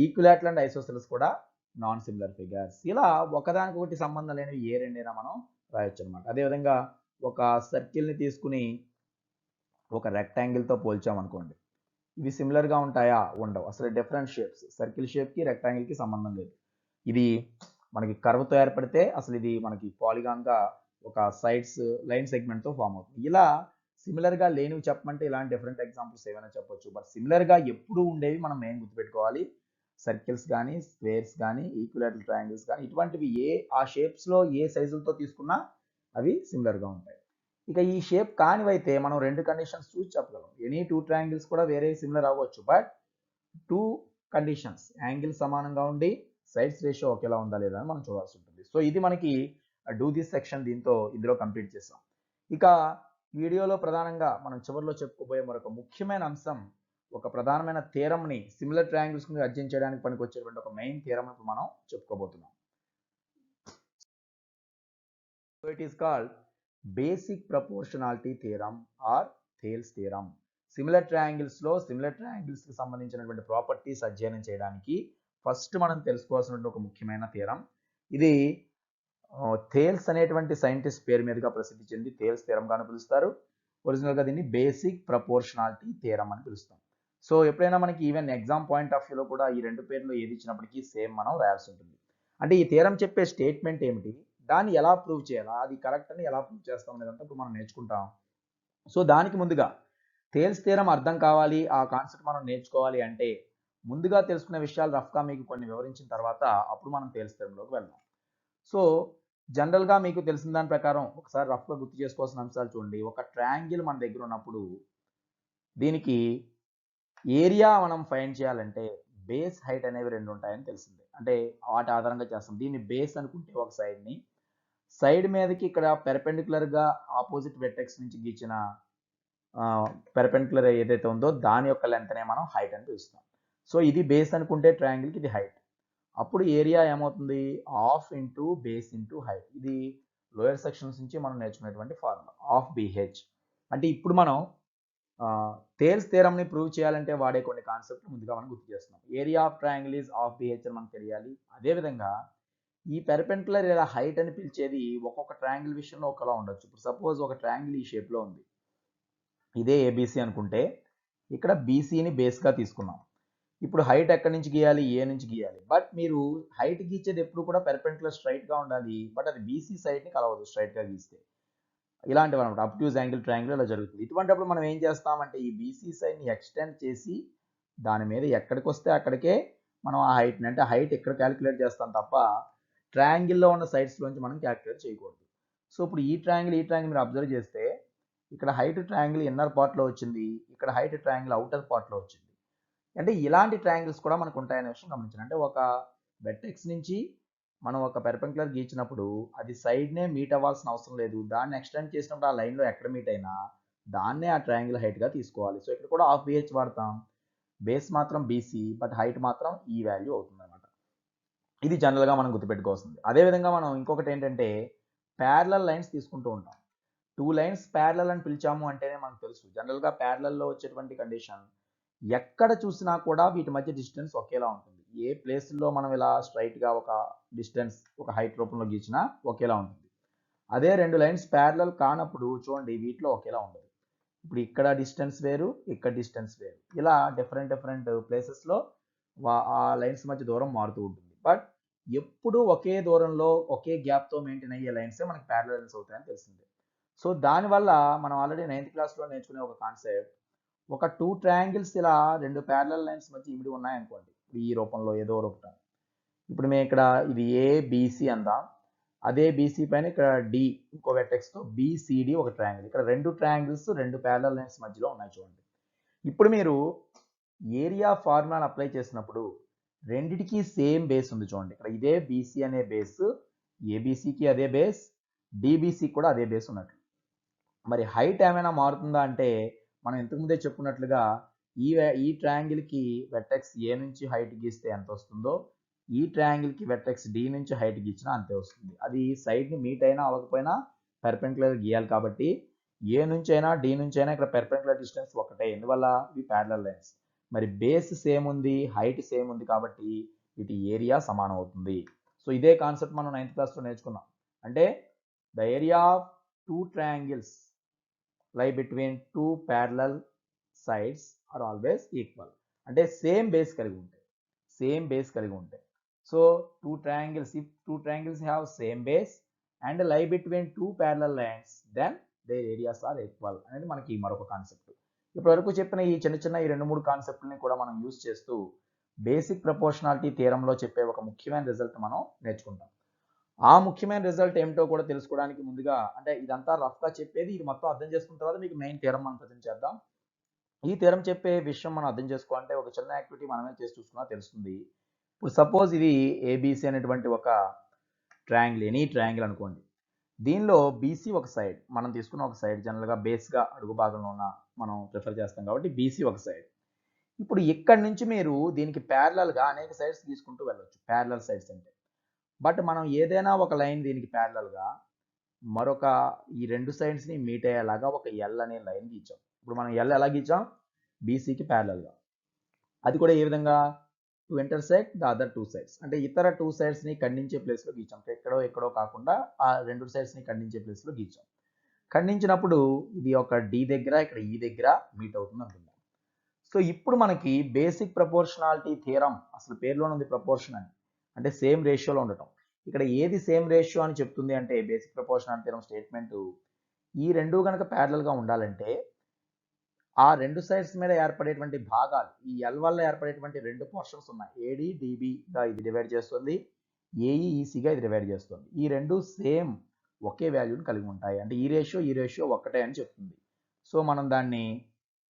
ఈక్విలాటరల్ అండ్ ఐసోసెలస్ కూడా నాన్ సిమిలర్ ఫిగర్స్. ఇలా ఒకదానికొకటి సంబంధం లేనివి ఏ రెండైనా మనం రాయొచ్చు అనమాట. అదేవిధంగా ఒక సర్కిల్ని తీసుకుని ఒక రెక్టాంగిల్తో పోల్చామనుకోండి, ఇవి సిమిలర్గా ఉంటాయా, ఉండవు. అసలు డిఫరెంట్ షేప్స్, సర్కిల్ షేప్కి రెక్టాంగిల్కి సంబంధం లేదు. ఇది మనకి కర్వ్తో ఏర్పడితే అసలు ఇది మనకి పాలిగాన్గా ఒక సైడ్స్ లైన్ సెగ్మెంట్తో ఫామ్ అవుతుంది. ఇలా సిమిలర్గా లేనివి చెప్పమంటే ఇలాంటి డిఫరెంట్ ఎగ్జాంపుల్స్ ఏమైనా చెప్పొచ్చు, బట్ సిమిలర్గా ఎప్పుడు ఉండేవి మనం మెయిన్ గుర్తుపెట్టుకోవాలి. సర్కిల్స్ కానీ, స్క్వేర్స్ కానీ, ఈక్విలాటరల్ ట్రయాంగిల్స్ కానీ, ఇటువంటివి ఆ షేప్స్లో ఏ సైజులతో తీసుకున్నా అవి సిమిలర్గా ఉంటాయి. ఇక ఈ షేప్ కానివైతే మనం రెండు కండిషన్స్ చూసి చెప్పగలం. ఎనీ టూ ట్రయాంగిల్స్ కూడా వేరే సిమిలర్ అవ్వచ్చు, బట్ టూ కండిషన్స్, యాంగిల్ సమానంగా ఉండి సైడ్స్ రేషియో ఒకేలా ఉందా లేదా అని మనం చూడాల్సి ఉంటుంది. సో ఇది మనకి డూ దిస్ సెక్షన్ ఇందులో కంప్లీట్ చేస్తాం. ఇక వీడియోలో ప్రధానంగా మనం చివరిలో చెప్పుకోబోయే మరొక ముఖ్యమైన అంశం, ఒక ప్రధానమైన థియరంని సిమిలర్ ట్రయాంగిల్స్ ని అధ్యయనం చేయడానికి పనికొచ్చేటువంటి ఒక మెయిన్ థియరం మనం చెప్పుకోబోతున్నాం. So it is called basic proportionality theorem or Thales theorem. Similar ట్రయాంగిల్స్కి సంబంధించినటువంటి ప్రాపర్టీస్ అధ్యయనం చేయడానికి ఫస్ట్ మనం తెలుసుకోవాల్సినటువంటి ఒక ముఖ్యమైన థియరం ఇది. థేల్స్ అనేటువంటి సైంటిస్ట్ పేరు మీదుగా ప్రసిద్ధి చెంది థేల్స్ థియరం గాను పిలుస్తారు. ఒరిజినల్గా దీన్ని బేసిక్ ప్రపోర్షనాలిటీ థియరం అని పిలుస్తాం. సో ఎప్పుడైనా మనకి ఈవెన్ ఎగ్జామ్ పాయింట్ ఆఫ్ వ్యూలో కూడా ఈ రెండు పేర్లు ఏది ఇచ్చినప్పటికీ సేమ్ మనం రాయాల్సి ఉంటుంది. అంటే ఈ థియరం చెప్పే స్టేట్మెంట్ ఏమిటి, దాన్ని ఎలా ప్రూవ్ చేయాలా, అది కరెక్ట్ అని ఎలా ప్రూవ్ చేస్తాం అనేదంతా ఇప్పుడు మనం నేర్చుకుంటాం. సో దానికి ముందుగా థేల్స్ థియరం అర్థం కావాలి, ఆ కాన్సెప్ట్ మనం నేర్చుకోవాలి అంటే ముందుగా తెలుసుకునే విషయాలు రఫ్గా మీకు కొన్ని వివరించిన తర్వాత అప్పుడు మనం థేల్స్ థియరంలోకి వెళ్దాం. సో జనరల్గా మీకు తెలిసిన దాని ప్రకారం ఒకసారి రఫ్గా గుర్తు చేసుకోవాల్సిన అంశాలు చూడండి. ఒక ట్రయాంగిల్ మన దగ్గర ఉన్నప్పుడు దీనికి ఏరియా మనం ఫైండ్ చేయాలంటే బేస్ హైట్ అనేవి రెండు ఉంటాయని తెలిసిందే. అంటే వాటి ఆధారంగా చేస్తాం. దీన్ని బేస్ అనుకుంటే ఒక సైడ్ని, సైడ్ మీదకి ఇక్కడ పెర్పెండిక్యులర్గా ఆపోజిట్ వెర్టెక్స్ నుంచి గీచిన పెర్పెండిక్యులర్ ఏదైతే ఉందో దాని యొక్క లెంత్నే మనం హైట్ అని పిలుస్తాం. సో ఇది బేస్ అనుకుంటే ట్రయాంగిల్కి ఇది హైట్. అప్పుడు ఏరియా ఏమవుతుంది, half into base into height. ఇది లోయర్ సెక్షన్స్ నుంచి మనం నేర్చుకునేటువంటి ఫార్ములా ఆఫ్ బిహెచ్. అంటే ఇప్పుడు మనం థేల్స్ థియరంని ప్రూవ్ చేయాలంటే వాడే కొన్ని కాన్సెప్ట్లు ముందుగా మనం గుర్తు చేస్తున్నాం. Area of triangle is half BH అని మనకు తెలియాలి. అదేవిధంగా ఈ పెర్పెండిక్యులర్ లేదా హైట్ అని పిలిచేది ఒక్కొక్క ట్రయాంగిల్ విషయంలో ఒకలా ఉండొచ్చు. ఇప్పుడు సపోజ్ ఒక ట్రయాంగిల్ ఈ షేప్లో ఉంది, ఇదే ఏబీసీ అనుకుంటే ఇక్కడ బీసీని బేస్గా తీసుకున్నాం. ఇప్పుడు హైట్ ఎక్కడి నుంచి గీయాలి, ఏ నుంచి గీయాలి. బట్ మీరు హైట్ గీచేది ఎప్పుడు కూడా పెర్పెండిక్యులర్ స్ట్రైట్గా ఉండాలి, బట్ అది బీసీ సైడ్ని కలవదు స్ట్రైట్గా గీస్తే. ఇలాంటివి అనమాట అబ్ట్యూజ్ యాంగిల్ ట్రయాంగిల్ ఇలా జరుగుతుంది. ఇటువంటిప్పుడు మనం ఏం చేస్తామంటే ఈ బీసీ సైడ్ని ఎక్స్టెండ్ చేసి దాని మీద ఎక్కడికి వస్తే అక్కడికే మనం ఆ హైట్ని, అంటే హైట్ ఇక్కడ క్యాలిక్యులేట్ చేస్తాం తప్ప ట్రయాంగిల్లో ఉన్న సైడ్స్లోంచి మనం క్యాలిక్యులేట్ చేయకూడదు. సో ఇప్పుడు ఈ ట్రయాంగిల్ మీరు అబ్జర్వ్ చేస్తే ఇక్కడ హైట్ ట్రయాంగిల్ ఇన్నర్ పార్ట్లో వచ్చింది, ఇక్కడ హైట్ ట్రయాంగిల్ అవుటర్ పార్ట్లో వచ్చింది. అంటే ఇలాంటి ట్రయాంగిల్స్ కూడా మనకు ఉంటాయనే విషయం గమనించండి. అంటే ఒక వెర్టెక్స్ నుంచి మనం ఒక పెర్పెండిక్యులర్ గీచినప్పుడు అది సైడ్నే మీట్ అవ్వాల్సిన అవసరం లేదు. దాన్ని ఎక్స్టెండ్ చేసినప్పుడు ఆ లైన్లో ఎక్కడ మీట్ అయినా దాన్నే ఆ ట్రయాంగిల్ హైట్గా తీసుకోవాలి. సో ఇక్కడ కూడా హాఫ్ బిహెచ్ వాడతాం. బేస్ మాత్రం బీసీ, బట్ హైట్ మాత్రం ఈ వాల్యూ అవుతుంది అనమాట. ఇది జనరల్గా మనం గుర్తుపెట్టుకోవాల్సింది. అదేవిధంగా మనం ఇంకొకటి ఏంటంటే ప్యారలల్ లైన్స్ తీసుకుంటూ ఉంటాం. టూ లైన్స్ ప్యారలల్ అని పిలిచాము అంటేనే మనకు తెలుసు జనరల్గా ప్యారలల్లో వచ్చేటువంటి కండిషన్ ఎక్కడ చూసినా కూడా వీటి మధ్య డిస్టెన్స్ ఒకేలా ఉంటుంది. ఏ ప్లేస్లో మనం ఇలా స్ట్రైట్గా ఒక డిస్టెన్స్ ఒక హైట్ రూపంలో గీచినా ఒకేలా ఉంటుంది. అదే రెండు లైన్స్ ప్యారలల్ కానప్పుడు చూడండి వీటిలో ఒకేలా ఉండదు. ఇప్పుడు ఇక్కడ డిస్టెన్స్ వేరు, ఇక్కడ డిస్టెన్స్ వేరు, ఇలా డిఫరెంట్ ప్లేసెస్లో ఆ లైన్స్ మధ్య దూరం మారుతూ ఉంటుంది. బట్ ఎప్పుడు ఒకే దూరంలో ఒకే గ్యాప్తో మెయింటైన్ అయ్యే లైన్సే మనకి ప్యారలల్ లైన్స్ అవుతాయని తెలిసిందే. సో దానివల్ల మనం ఆల్రెడీ 9th క్లాస్లో నేర్చుకునే ఒక కాన్సెప్ట్, ఒక టూ ట్రయాంగిల్స్ ఇలా రెండు ప్యారలల్ లైన్స్ మధ్య ఇమిడి ఉన్నాయనుకోండి, ఈ రూపంలో ఏదో రూపం. ఇప్పుడు మేము ఇక్కడ ఇది ఏబిసి అందాం, అదే బీసీ పైన ఇక్కడ డి ఇంకో వెర్టెక్స్తో బిసిడి ఒక ట్రయాంగిల్. ఇక్కడ రెండు ట్రయాంగిల్స్ రెండు ప్యారలల్ లైన్స్ మధ్యలో ఉన్నాయి చూడండి. ఇప్పుడు మీరు ఏరియా ఫార్ములాను అప్లై చేసినప్పుడు రెండిటికి సేమ్ బేస్ ఉంది చూడండి. ఇక్కడ ఇదే బీసీ అనే బేస్, ఏబీసీకి అదే బేస్, డిబిసి కూడా అదే బేస్ ఉన్నట్లు. మరి హైట్ ఏమైనా మారుతుందా అంటే మనం ఇంతకుముందే చెప్పుకున్నట్లుగా ఈ ట్రయాంగిల్కి వెర్టెక్స్ ఏ నుంచి హైట్ గీస్తే ఎంత వస్తుందో ఈ ట్రయాంగిల్కి వెర్టెక్స్ డి నుంచి హైట్ గీచినా అంతే వస్తుంది. అది సైడ్ని మీట్ అయినా అవ్వకపోయినా పెర్పెండిక్యులర్ గీయాలి కాబట్టి ఏ నుంచి అయినా డి నుంచి అయినా ఇక్కడ పెర్పెండిక్యులర్ డిస్టెన్స్ ఒకటే. ఎందువల్ల ఇవి ప్యారలల్ లైన్స్. మరి బేస్ సేమ్ ఉంది, హైట్ సేమ్ ఉంది కాబట్టి వీటి ఏరియా సమానం అవుతుంది. సో ఇదే కాన్సెప్ట్ మనం 9th క్లాస్లో నేర్చుకున్నాం. అంటే the area of two triangles lie between two parallel sides are always equal. అంటే సేమ్ బేస్ కలిగి ఉంటాయి. So two triangles have same base and lie between two parallel lines then their areas are equal అనేది మనకి మరొక concept. ఇప్పటివరకు చెప్పిన ఈ చిన్న ఈ 2-3 కాన్సెప్ట్ని కూడా మనం యూజ్ చేస్తూ బేసిక్ ప్రపోర్షనాలిటీ థియరంలో చెప్పే ఒక ముఖ్యమైన రిజల్ట్ మనం నేర్చుకుంటాం. ఆ ముఖ్యమైన రిజల్ట్ ఏమిటో కూడా తెలుసుకోవడానికి ముందుగా, అంటే ఇదంతా రఫ్గా చెప్పేది, ఇది మొత్తం అర్థం చేసుకున్న తర్వాత మీకు మెయిన్ థియరం మనం ప్రజెంట్ చేద్దాం. ఈ థియరం చెప్పే విషయం మనం అర్థం చేసుకోవాలంటే ఒక చిన్న యాక్టివిటీ మనమే చేసి చూసుకున్నా తెలుస్తుంది. ఇప్పుడు సపోజ్ ఇది ఏబీసీ అనేటువంటి ఒక ట్రయాంగిల్, ఎనీ ట్రయాంగిల్ అనుకోండి. దీనిలో బీసీ ఒక సైడ్, మనం తీసుకున్న ఒక సైడ్ జనరల్గా బేస్గా అడుగు భాగంలో ఉన్న మనం ప్రిఫర్ చేస్తాం కాబట్టి బీసీ ఒక సైడ్. ఇప్పుడు ఇక్కడి నుంచి మీరు దీనికి ప్యారలల్గా అనేక సైడ్స్ తీసుకుంటూ వెళ్ళొచ్చు, ప్యారలల్ సైడ్స్ అంటే. బట్ మనం ఏదైనా ఒక లైన్ దీనికి ప్యారలల్గా మరొక ఈ రెండు సైడ్స్ ని మీట్ అయ్యేలాగా ఒక ఎల్ అనే లైన్ గీచాం. ఇప్పుడు మనం ఎల్ ఎలా గీచాం? బీసీకి ప్యారలల్గా. అది కూడా ఏ విధంగా? To intersect the other two sides, అంటే ఇతర టూ సైడ్స్ ని ఖండించే ప్లేస్ లో గీచాం. ఎక్కడో కాకుండా ఆ రెండు సైడ్స్ ని ఖండించే ప్లేస్ లో గీచాం. ఖండించినప్పుడు ఇది ఒక డి దగ్గర, ఇక్కడ ఈ దగ్గర మీట్ అవుతుంది అనుకుందాం. సో ఇప్పుడు మనకి బేసిక్ ప్రపోర్షనాలిటీ థియరం, అసలు పేరులోనే ఉంది ప్రపోర్షన్ అని, అంటే సేమ్ రేషియోలో ఉండటం. ఇక్కడ ఏది సేమ్ రేషియో అని చెప్తుంది అంటే బేసిక్ ప్రపోర్షనాలిటీ థియరం స్టేట్మెంట్, ఈ రెండు కనుక ప్యారలల్ గా ఉండాలంటే ఆ రెండు సైడ్స్ మీద ఏర్పడేటువంటి భాగాలు, ఈ ఎల్ వల్ల ఏర్పడేటువంటి రెండు పోర్షన్స్ ఉన్నాయి. ఏడి డిబిగా ఇది డివైడ్ చేస్తుంది, ఏఈ ఈసీగా ఇది డివైడ్ చేస్తుంది. ఈ రెండు సేమ్ ఒకే వాల్యూని కలిగి ఉంటాయి. అంటే ఈ రేషియో ఒక్కటే అని చెప్తుంది. సో మనం దాన్ని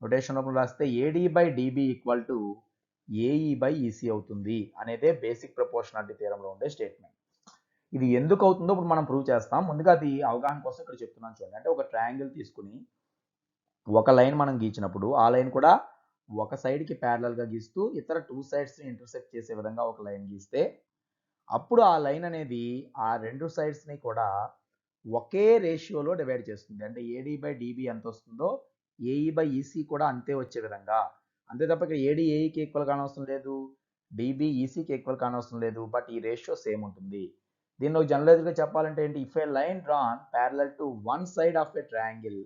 నొటేషన్ రూపంలో రాస్తే AD by dB equal to AE by EC అవుతుంది అనేదే బేసిక్ ప్రపోర్షనాలిటీ థియరంలో ఉండే స్టేట్మెంట్. ఇది ఎందుకు అవుతుందో ఇప్పుడు మనం ప్రూవ్ చేస్తాం. ముందుగా అది అవగాహన కోసం ఇక్కడ చెప్తున్నాను చూడండి. అంటే ఒక ట్రయాంగిల్ తీసుకుని ఒక లైన్ మనం గీచినప్పుడు ఆ లైన్ కూడా ఒక సైడ్కి ప్యారలల్గా గీస్తూ ఇతర టూ సైడ్స్ని ఇంటర్సెక్ట్ చేసే విధంగా ఒక లైన్ గీస్తే అప్పుడు ఆ లైన్ అనేది ఆ రెండు సైడ్స్ని కూడా ఒకే రేషియోలో డివైడ్ చేస్తుంది. అంటే ఏడి బై డిబి ఎంత వస్తుందో ఏఈ బై ఈసీ కూడా అంతే వచ్చే విధంగా. అంతే తప్ప ఇక్కడ ఏడి ఏఈకి ఈక్వల్ కానవసరం లేదు, డిబి ఈసీకి ఈక్వల్ కానవసరం లేదు, బట్ ఈ రేషియో సేమ్ ఉంటుంది. దీన్ని ఒక జనరలైజ్గా చెప్పాలంటే ఏంటి? If a line drawn parallel to one side of a triangle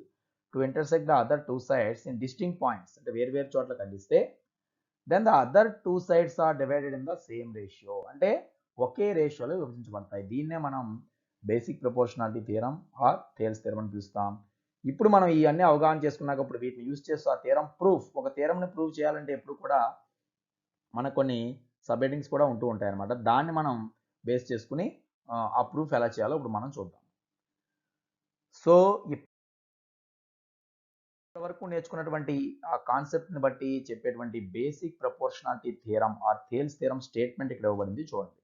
to intersect the other two sides in distinct points, అంటే వేరు చోట్ల ఖండిస్తే then the other two sides are divided in the same ratio, అంటే ఒకే రేషియోలో విభజించబడతాయి. దీన్నే మనం basic proportionality theorem or Thales theorem అని పిలుస్తాం. ఇప్పుడు మనం ఇవన్నీ అవగాహన చేసుకున్నాక ఇప్పుడు వీటిని యూజ్ చేస్తూ ఆ థియరం ప్రూఫ్, ఒక థియరంని ప్రూవ్ చేయాలంటే ఎప్పుడు కూడా మనకు కొన్ని సబ్ హెడ్డింగ్స్ కూడా ఉంటూ ఉంటాయి అన్నమాట. దాన్ని మనం బేస్ చేసుకుని ఆ ప్రూఫ్ ఎలా చేయాలో ఇప్పుడు మనం చూద్దాం. సో వరకు నేర్చుకున్నటువంటి ఆ కాన్సెప్ట్ని బట్టి చెప్పేటువంటి basic proportionality theorem or Thales theorem statement ఇక్కడ ఇవ్వబడింది చూడండి.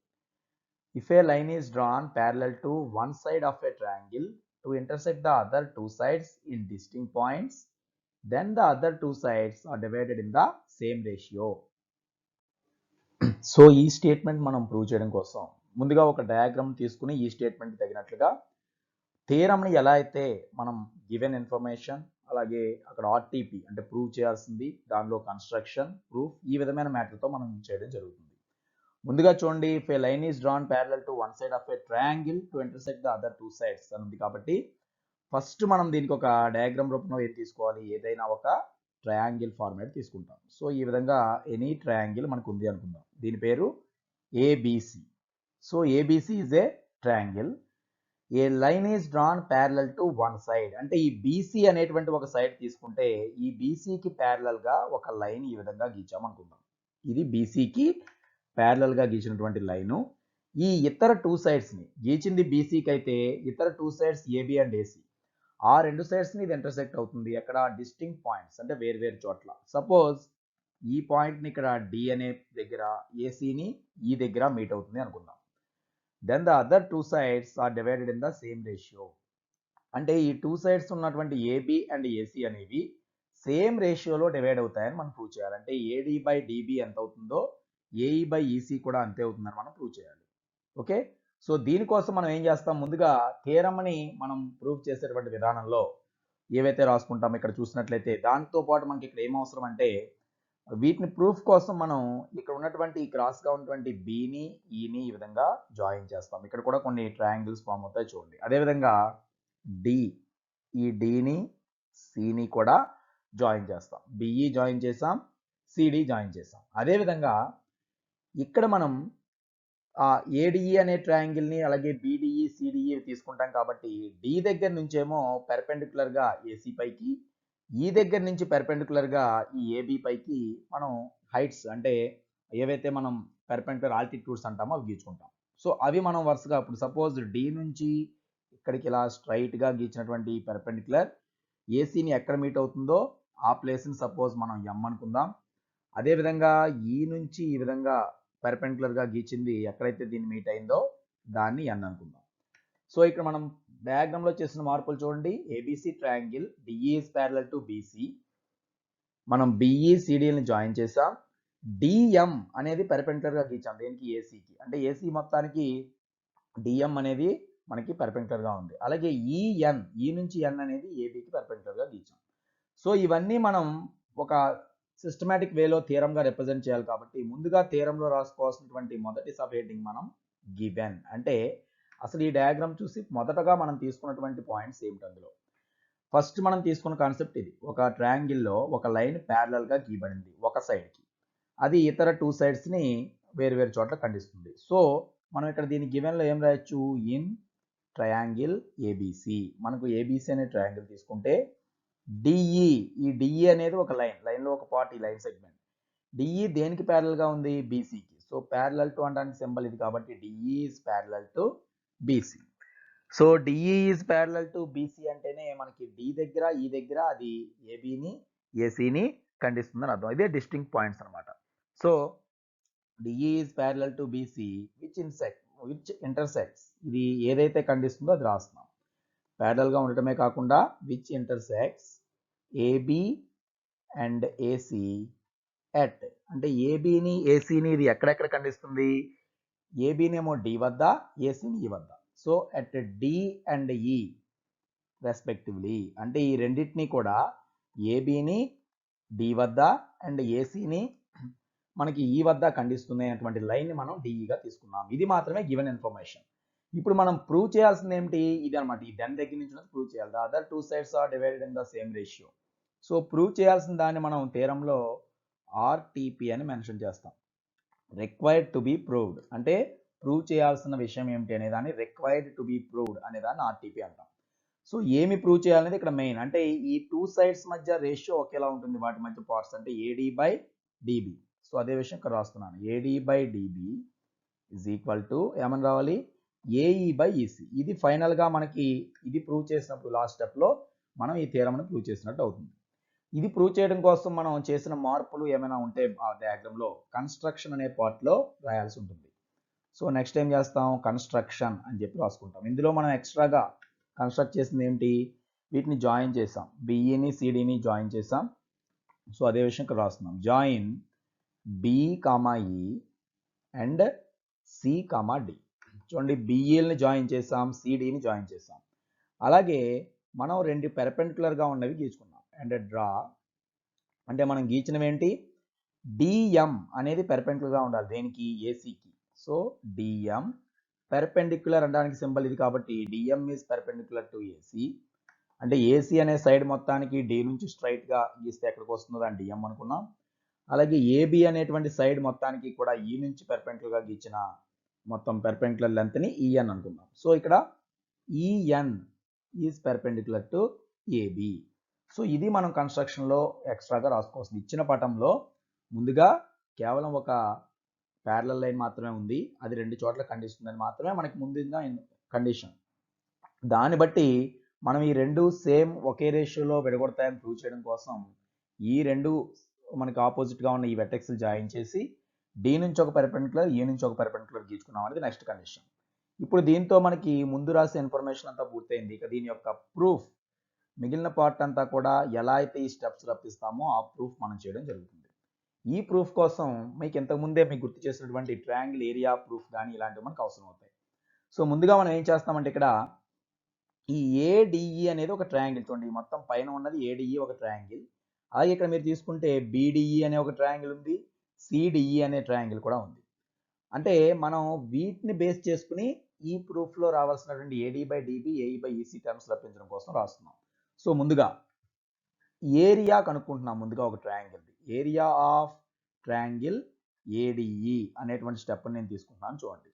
If a line is drawn parallel to one side of a triangle to intersect the other two sides in distinct points then the other two sides are divided in the same ratio. So ఈ statement మనం prove చేయడం కోసం ముందుగా ఒక diagram తీసుకుని ఈ statement తగినట్లుగా థియరంని ఎలా అయితే మనం గివెన్ ఇన్ఫర్మేషన్, అలాగే అక్కడ ఆర్టీపీ అంటే ప్రూవ్ చేయాల్సింది, దానిలో కన్స్ట్రక్షన్, ప్రూఫ్, ఈ విధమైన మ్యాటర్తో మనం చేయడం జరుగుతుంది. ముందుగా చూడండి, if a line is drawn parallel to one side of a triangle to intersect the other two sides అని ఉంది. కాబట్టి ఫస్ట్ మనం దీనికి ఒక డయాగ్రామ్ రూపంలో ఏది తీసుకోవాలి? ఏదైనా ఒక ట్రయాంగిల్ ఫార్మాట్ తీసుకుంటాం. సో ఈ విధంగా ఎనీ ట్రయాంగిల్ మనకు ఉంది అనుకుందాం. దీని పేరు ABC. So ABC is a triangle. A line is drawn parallel to one side, అంటే ఈ బీసీ అనేటువంటి ఒక సైడ్ తీసుకుంటే ఈ బీసీకి ప్యారలల్గా ఒక లైన్ ఈ విధంగా గీచామనుకుందాం. ఇది బీసీకి ప్యారలల్గా గీచినటువంటి లైను. ఈ ఇతర టూ సైడ్స్ని గీచింది బీసీకి అయితే ఇతర two sides AB and AC, ఆ రెండు సైడ్స్ని ఇది ఇంటర్సెక్ట్ అవుతుంది. అక్కడ డిస్టింక్ట్ పాయింట్స్ అంటే వేరు చోట్ల. సపోజ్ ఈ పాయింట్ని ఇక్కడ డి అనే దగ్గర, ఏసీని ఈ దగ్గర మీట్ అవుతుంది అనుకుందాం. Then the other two sides are divided in the same ratio, అంటే ఈ టూ సైడ్స్ ఉన్నటువంటి ఏబి అండ్ ఏసీ అనేవి సేమ్ రేషియోలో డివైడ్ అవుతాయని మనం ప్రూవ్ చేయాలి. అంటే ఏడి బై డిబి ఎంత అవుతుందో ఏఈ బై ఈసీ కూడా అంతే అవుతుందని మనం ప్రూవ్ చేయాలి. ఓకే, సో దీనికోసం మనం ఏం చేస్తాం? ముందుగా థియరమ్ని మనం ప్రూవ్ చేసేటువంటి విధానంలో ఏవైతే రాసుకుంటామో ఇక్కడ చూసినట్లయితే దాంతో పాటు మనకి ఇక్కడ ఏం అవసరం అంటే వీటిని ప్రూఫ్ కోసం మనం ఇక్కడ ఉన్నటువంటి క్రాస్గా ఉన్నటువంటి బిని ఈని ఈ విధంగా జాయిన్ చేస్తాం. ఇక్కడ కూడా కొన్ని ట్రయాంగిల్స్ ఫామ్ అవుతాయి చూడండి. అదేవిధంగా డి, ఈ డిని సిని కూడా జాయిన్ చేస్తాం. బిఈ జాయిన్ చేసాం, సిడి జాయిన్ చేసాం. అదేవిధంగా ఇక్కడ మనం ఏడిఈ అనే ట్రయాంగిల్ని అలాగే బీడిఈ సిడిఈ తీసుకుంటాం. కాబట్టి డి దగ్గర నుంచేమో పెర్పెండిక్యులర్గా ఏసీ పైకి, ఈ దగ్గర నుంచి పెర్పెండిక్యులర్గా ఈ ఏబి పైకి మనం హైట్స్ అంటే ఏవైతే మనం పెర్పెండిక్యులర్ ఆల్టిట్యూడ్స్ అంటామో అవి గీచుకుంటాం. సో అవి మనం వరుసగా ఇప్పుడు సపోజ్ డి నుంచి ఇక్కడికి ఇలా స్ట్రైట్గా గీచినటువంటి పెర్పెండిక్యులర్ ఏసీని ఎక్కడ మీట్ అవుతుందో ఆ ప్లేస్ని సపోజ్ మనం ఎం అనుకుందాం. అదేవిధంగా ఈ నుంచి ఈ విధంగా పెర్పెండిక్యులర్గా గీచింది ఎక్కడైతే దీన్ని మీట్ అయిందో దాన్ని ఎన్ అనుకుందాం. సో ఇక్కడ మనం డయాగ్రామ్లో చేసిన మార్పులు చూడండి. ABC triangle DE is parallel to BC, మనం బిఈ సిడిని జాయిన్ చేసాం. డిఎం అనేది పెర్పెండిక్యులర్గా గీచాం దేనికి? ఏసీకి. అంటే ఏసీ మొత్తానికి డిఎం అనేది మనకి పెర్పెండిక్యులర్గా ఉంది. అలాగే ఈఎన్, ఈ నుంచి ఎన్ అనేది ఏబీకి పెర్పెండిక్యులర్గా గీచాం. సో ఇవన్నీ మనం ఒక సిస్టమాటిక్ వేలో థియరంగా రిప్రజెంట్ చేయాలి కాబట్టి ముందుగా థియరంలో రాసుకోవాల్సినటువంటి మొదటి సబ్ హెడ్డింగ్ మనం గివెన్. అంటే అసలు ఈ డయాగ్రామ్ చూసి మొదటగా మనం తీసుకున్నటువంటి పాయింట్స్ ఏమిటి అందులో. ఫస్ట్ మనం తీసుకున్న కాన్సెప్ట్ ఇది. ఒక ట్రయాంగిల్లో ఒక లైన్ ప్యారలల్గా గీయబడింది ఒక సైడ్కి, అది ఇతర 2 సైడ్స్ని వేరు వేరు చోట్ల ఖండిస్తుంది. సో మనం ఇక్కడ దీని గివెన్లో ఏం రాయొచ్చు, ఇన్ ట్రయాంగిల్ ఏబిసి. మనకు ఏబిసి అనే ట్రయాంగిల్ తీసుకుంటే డిఈ, ఈ డిఈ అనేది ఒక లైన్లో ఒక పార్ట్, ఈ లైన్ సెగ్మెంట్. డిఈ దేనికి ప్యారలల్గా ఉంది, బీసీకి. సో ప్యారలల్ టు అనడానికి సింబల్ ఇది కాబట్టి DE is parallel to BC. So DE is parallel to BC అంటేనే మనకి డి దగ్గర ఈ దగ్గర అది ఏబీని ఏసీని ఖండిస్తుందని అర్థం. ఇదే డిస్టింక్ట్ పాయింట్స్ అనమాట. So DE is parallel to BC which intersects, ఇది ఏదైతే ఖండిస్తుందో అది రాస్తున్నాం. ప్యారలల్గా ఉండటమే కాకుండా which intersects AB and AC at, అంటే ఏబిని ఏసీని ఇది ఎక్కడెక్కడ ఖండిస్తుంది, ఏబిని ఏమో డి వద్ద, ఏసీని ఈ వద్ద. సో ఎట్ డి అండ్ ఈ రెస్పెక్టివ్లీ, అంటే ఈ రెండింటినీ కూడా ఏబిని డి వద్ద అండ్ ఏసీని మనకి ఈ వద్ద ఖండిస్తుంది అనేటువంటి లైన్ని మనం డిఈగా తీసుకున్నాం. ఇది మాత్రమే గివెన్ ఇన్ఫర్మేషన్. ఇప్పుడు మనం ప్రూవ్ చేయాల్సింది ఏమిటి, ఇది అనమాట. ఈ దెన్ దగ్గర నుంచి ప్రూవ్ చేయాలి. The other 2 sides are divided in the same ratio. So prove చేయాల్సిన దాన్ని మనం థియరంలో ఆర్టీపీ అని మెన్షన్ చేస్తాం. రిక్వైర్డ్ టు బి ప్రూవ్డ్, అంటే ప్రూవ్ చేయాల్సిన విషయం ఏమిటి అనే దాన్ని రిక్వైర్డ్ టు బి ప్రూవ్డ్ అనే దాన్ని ఆర్టీపీ అంటాం. సో ఏమి ప్రూవ్ చేయాలనేది ఇక్కడ మెయిన్. అంటే ఈ 2 సైడ్స్ మధ్య రేషియో ఒకేలా ఉంటుంది, వాటి మధ్య పార్ట్స్, అంటే ఏడి బై డిబి. సో అదే విషయం ఇక్కడ రాస్తున్నాను. AD by DB is equal to ఏమని రావాలి, ఏఈ బై ఈసీ. ఇది ఫైనల్గా మనకి ఇది ప్రూవ్ చేసినప్పుడు లాస్ట్ స్టెప్లో మనం ఈ థియరంని ప్రూవ్ చేసినట్టు అవుతుంది. ఇది ప్రూవ్ చేయడం కోసం మనం చేసిన మార్పులు ఏమైనా ఉంటే ఆ డయాగ్రామ్లో కన్స్ట్రక్షన్ అనే పార్ట్లో రాయాల్సి ఉంటుంది. సో నెక్స్ట్ ఏం చేస్తాం, కన్స్ట్రక్షన్ అని చెప్పి రాసుకుంటాం. ఇందులో మనం ఎక్స్ట్రాగా కన్స్ట్రక్ట్ చేసింది ఏంటి, వీటిని జాయిన్ చేసాం, బిఈని సిడిని జాయిన్ చేసాం. సో అదే విషయం ఇక్కడ రాస్తున్నాం. జాయిన్ బి కామా ఈ అండ్ సి కామా డి. చూడండి, బిఈల్ని జాయిన్ చేసాం, సిడిని జాయిన్ చేసాం. అలాగే మనం 2 పెర్పెండిక్యులర్గా ఉన్నవి గీచుకున్నాం. అండ్ డ్రా, అంటే మనం గీచినవి ఏంటి, డిఎం అనేది పెర్పెండిక్యులర్గా ఉండాలి దేనికి, ఏసీకి. సో డిఎం పెర్పెండిక్యులర్ అనడానికి సింబల్ ఇది కాబట్టి DM is perpendicular to AC. అంటే ఏసీ అనే సైడ్ మొత్తానికి డి నుంచి స్ట్రైట్గా గీస్తే ఎక్కడికి వస్తుందో దాన్ని డిఎం అనుకున్నాం. అలాగే ఏబి అనేటువంటి సైడ్ మొత్తానికి కూడా ఈ నుంచి పెర్పెండిక్యులర్గా గీచిన మొత్తం పెర్పెండిక్యులర్ లెంత్ని ఈఎన్ అనుకున్నాం. సో ఇక్కడ EN is perpendicular to AB. So ఇది మనం కన్స్ట్రక్షన్లో ఎక్స్ట్రాగా రాసుకోవాల్సింది. ఇచ్చిన పటంలో ముందుగా కేవలం ఒక ప్యారలల్ లైన్ మాత్రమే ఉంది, అది 2 చోట్ల ఖండిస్తుందని మాత్రమే మనకి ముందుగా కండిషన్. దాన్ని బట్టి మనం ఈ 2 సేమ్ ఒకే రేషియోలో విడగొడతాయని ప్రూవ్ చేయడం కోసం ఈ 2 మనకి ఆపోజిట్గా ఉన్న ఈ వెర్టెక్స్లు జాయిన్ చేసి డి నుంచి ఒక పెర్పెండిక్యులర్, ఈ నుంచి ఒక పెర్పెండిక్యులర్ గీచుకున్నాం అనేది నెక్స్ట్ కండిషన్. ఇప్పుడు దీంతో మనకి ముందు రాసే ఇన్ఫర్మేషన్ అంతా పూర్తయింది. ఇక దీని యొక్క ప్రూఫ్, మిగిలిన పార్ట్ అంతా కూడా ఎలా అయితే ఈ స్టెప్స్ రప్పిస్తామో ఆ ప్రూఫ్ మనం చేయడం జరుగుతుంది. ఈ ప్రూఫ్ కోసం మీకు ఇంతకుముందే మీకు గుర్తు చేసినటువంటి ట్రయాంగిల్ ఏరియా ప్రూఫ్ కానీ ఇలాంటివి మనకు అవసరం అవుతాయి. సో ముందుగా మనం ఏం చేస్తామంటే ఇక్కడ ఈ ఏడిఈ అనేది ఒక ట్రయాంగిల్. చూడండి, మొత్తం పైన ఉన్నది ఏడిఈ ఒక ట్రయాంగిల్. అలాగే ఇక్కడ మీరు తీసుకుంటే బీడిఈ అనే ఒక ట్రయాంగిల్ ఉంది, సిడిఈ అనే ట్రయాంగిల్ కూడా ఉంది. అంటే మనం వీటిని బేస్ చేసుకుని ఈ ప్రూఫ్లో రావాల్సినటువంటి AD by DB, AE by EC terms రప్పించడం కోసం రాస్తున్నాం. సో ముందుగా ఏరియా కనుక్కుంటున్నాం. ముందుగా ఒక triangle, area of triangle ADE అనేటువంటి స్టెప్ నేను తీసుకుంటున్నాను. చూడండి,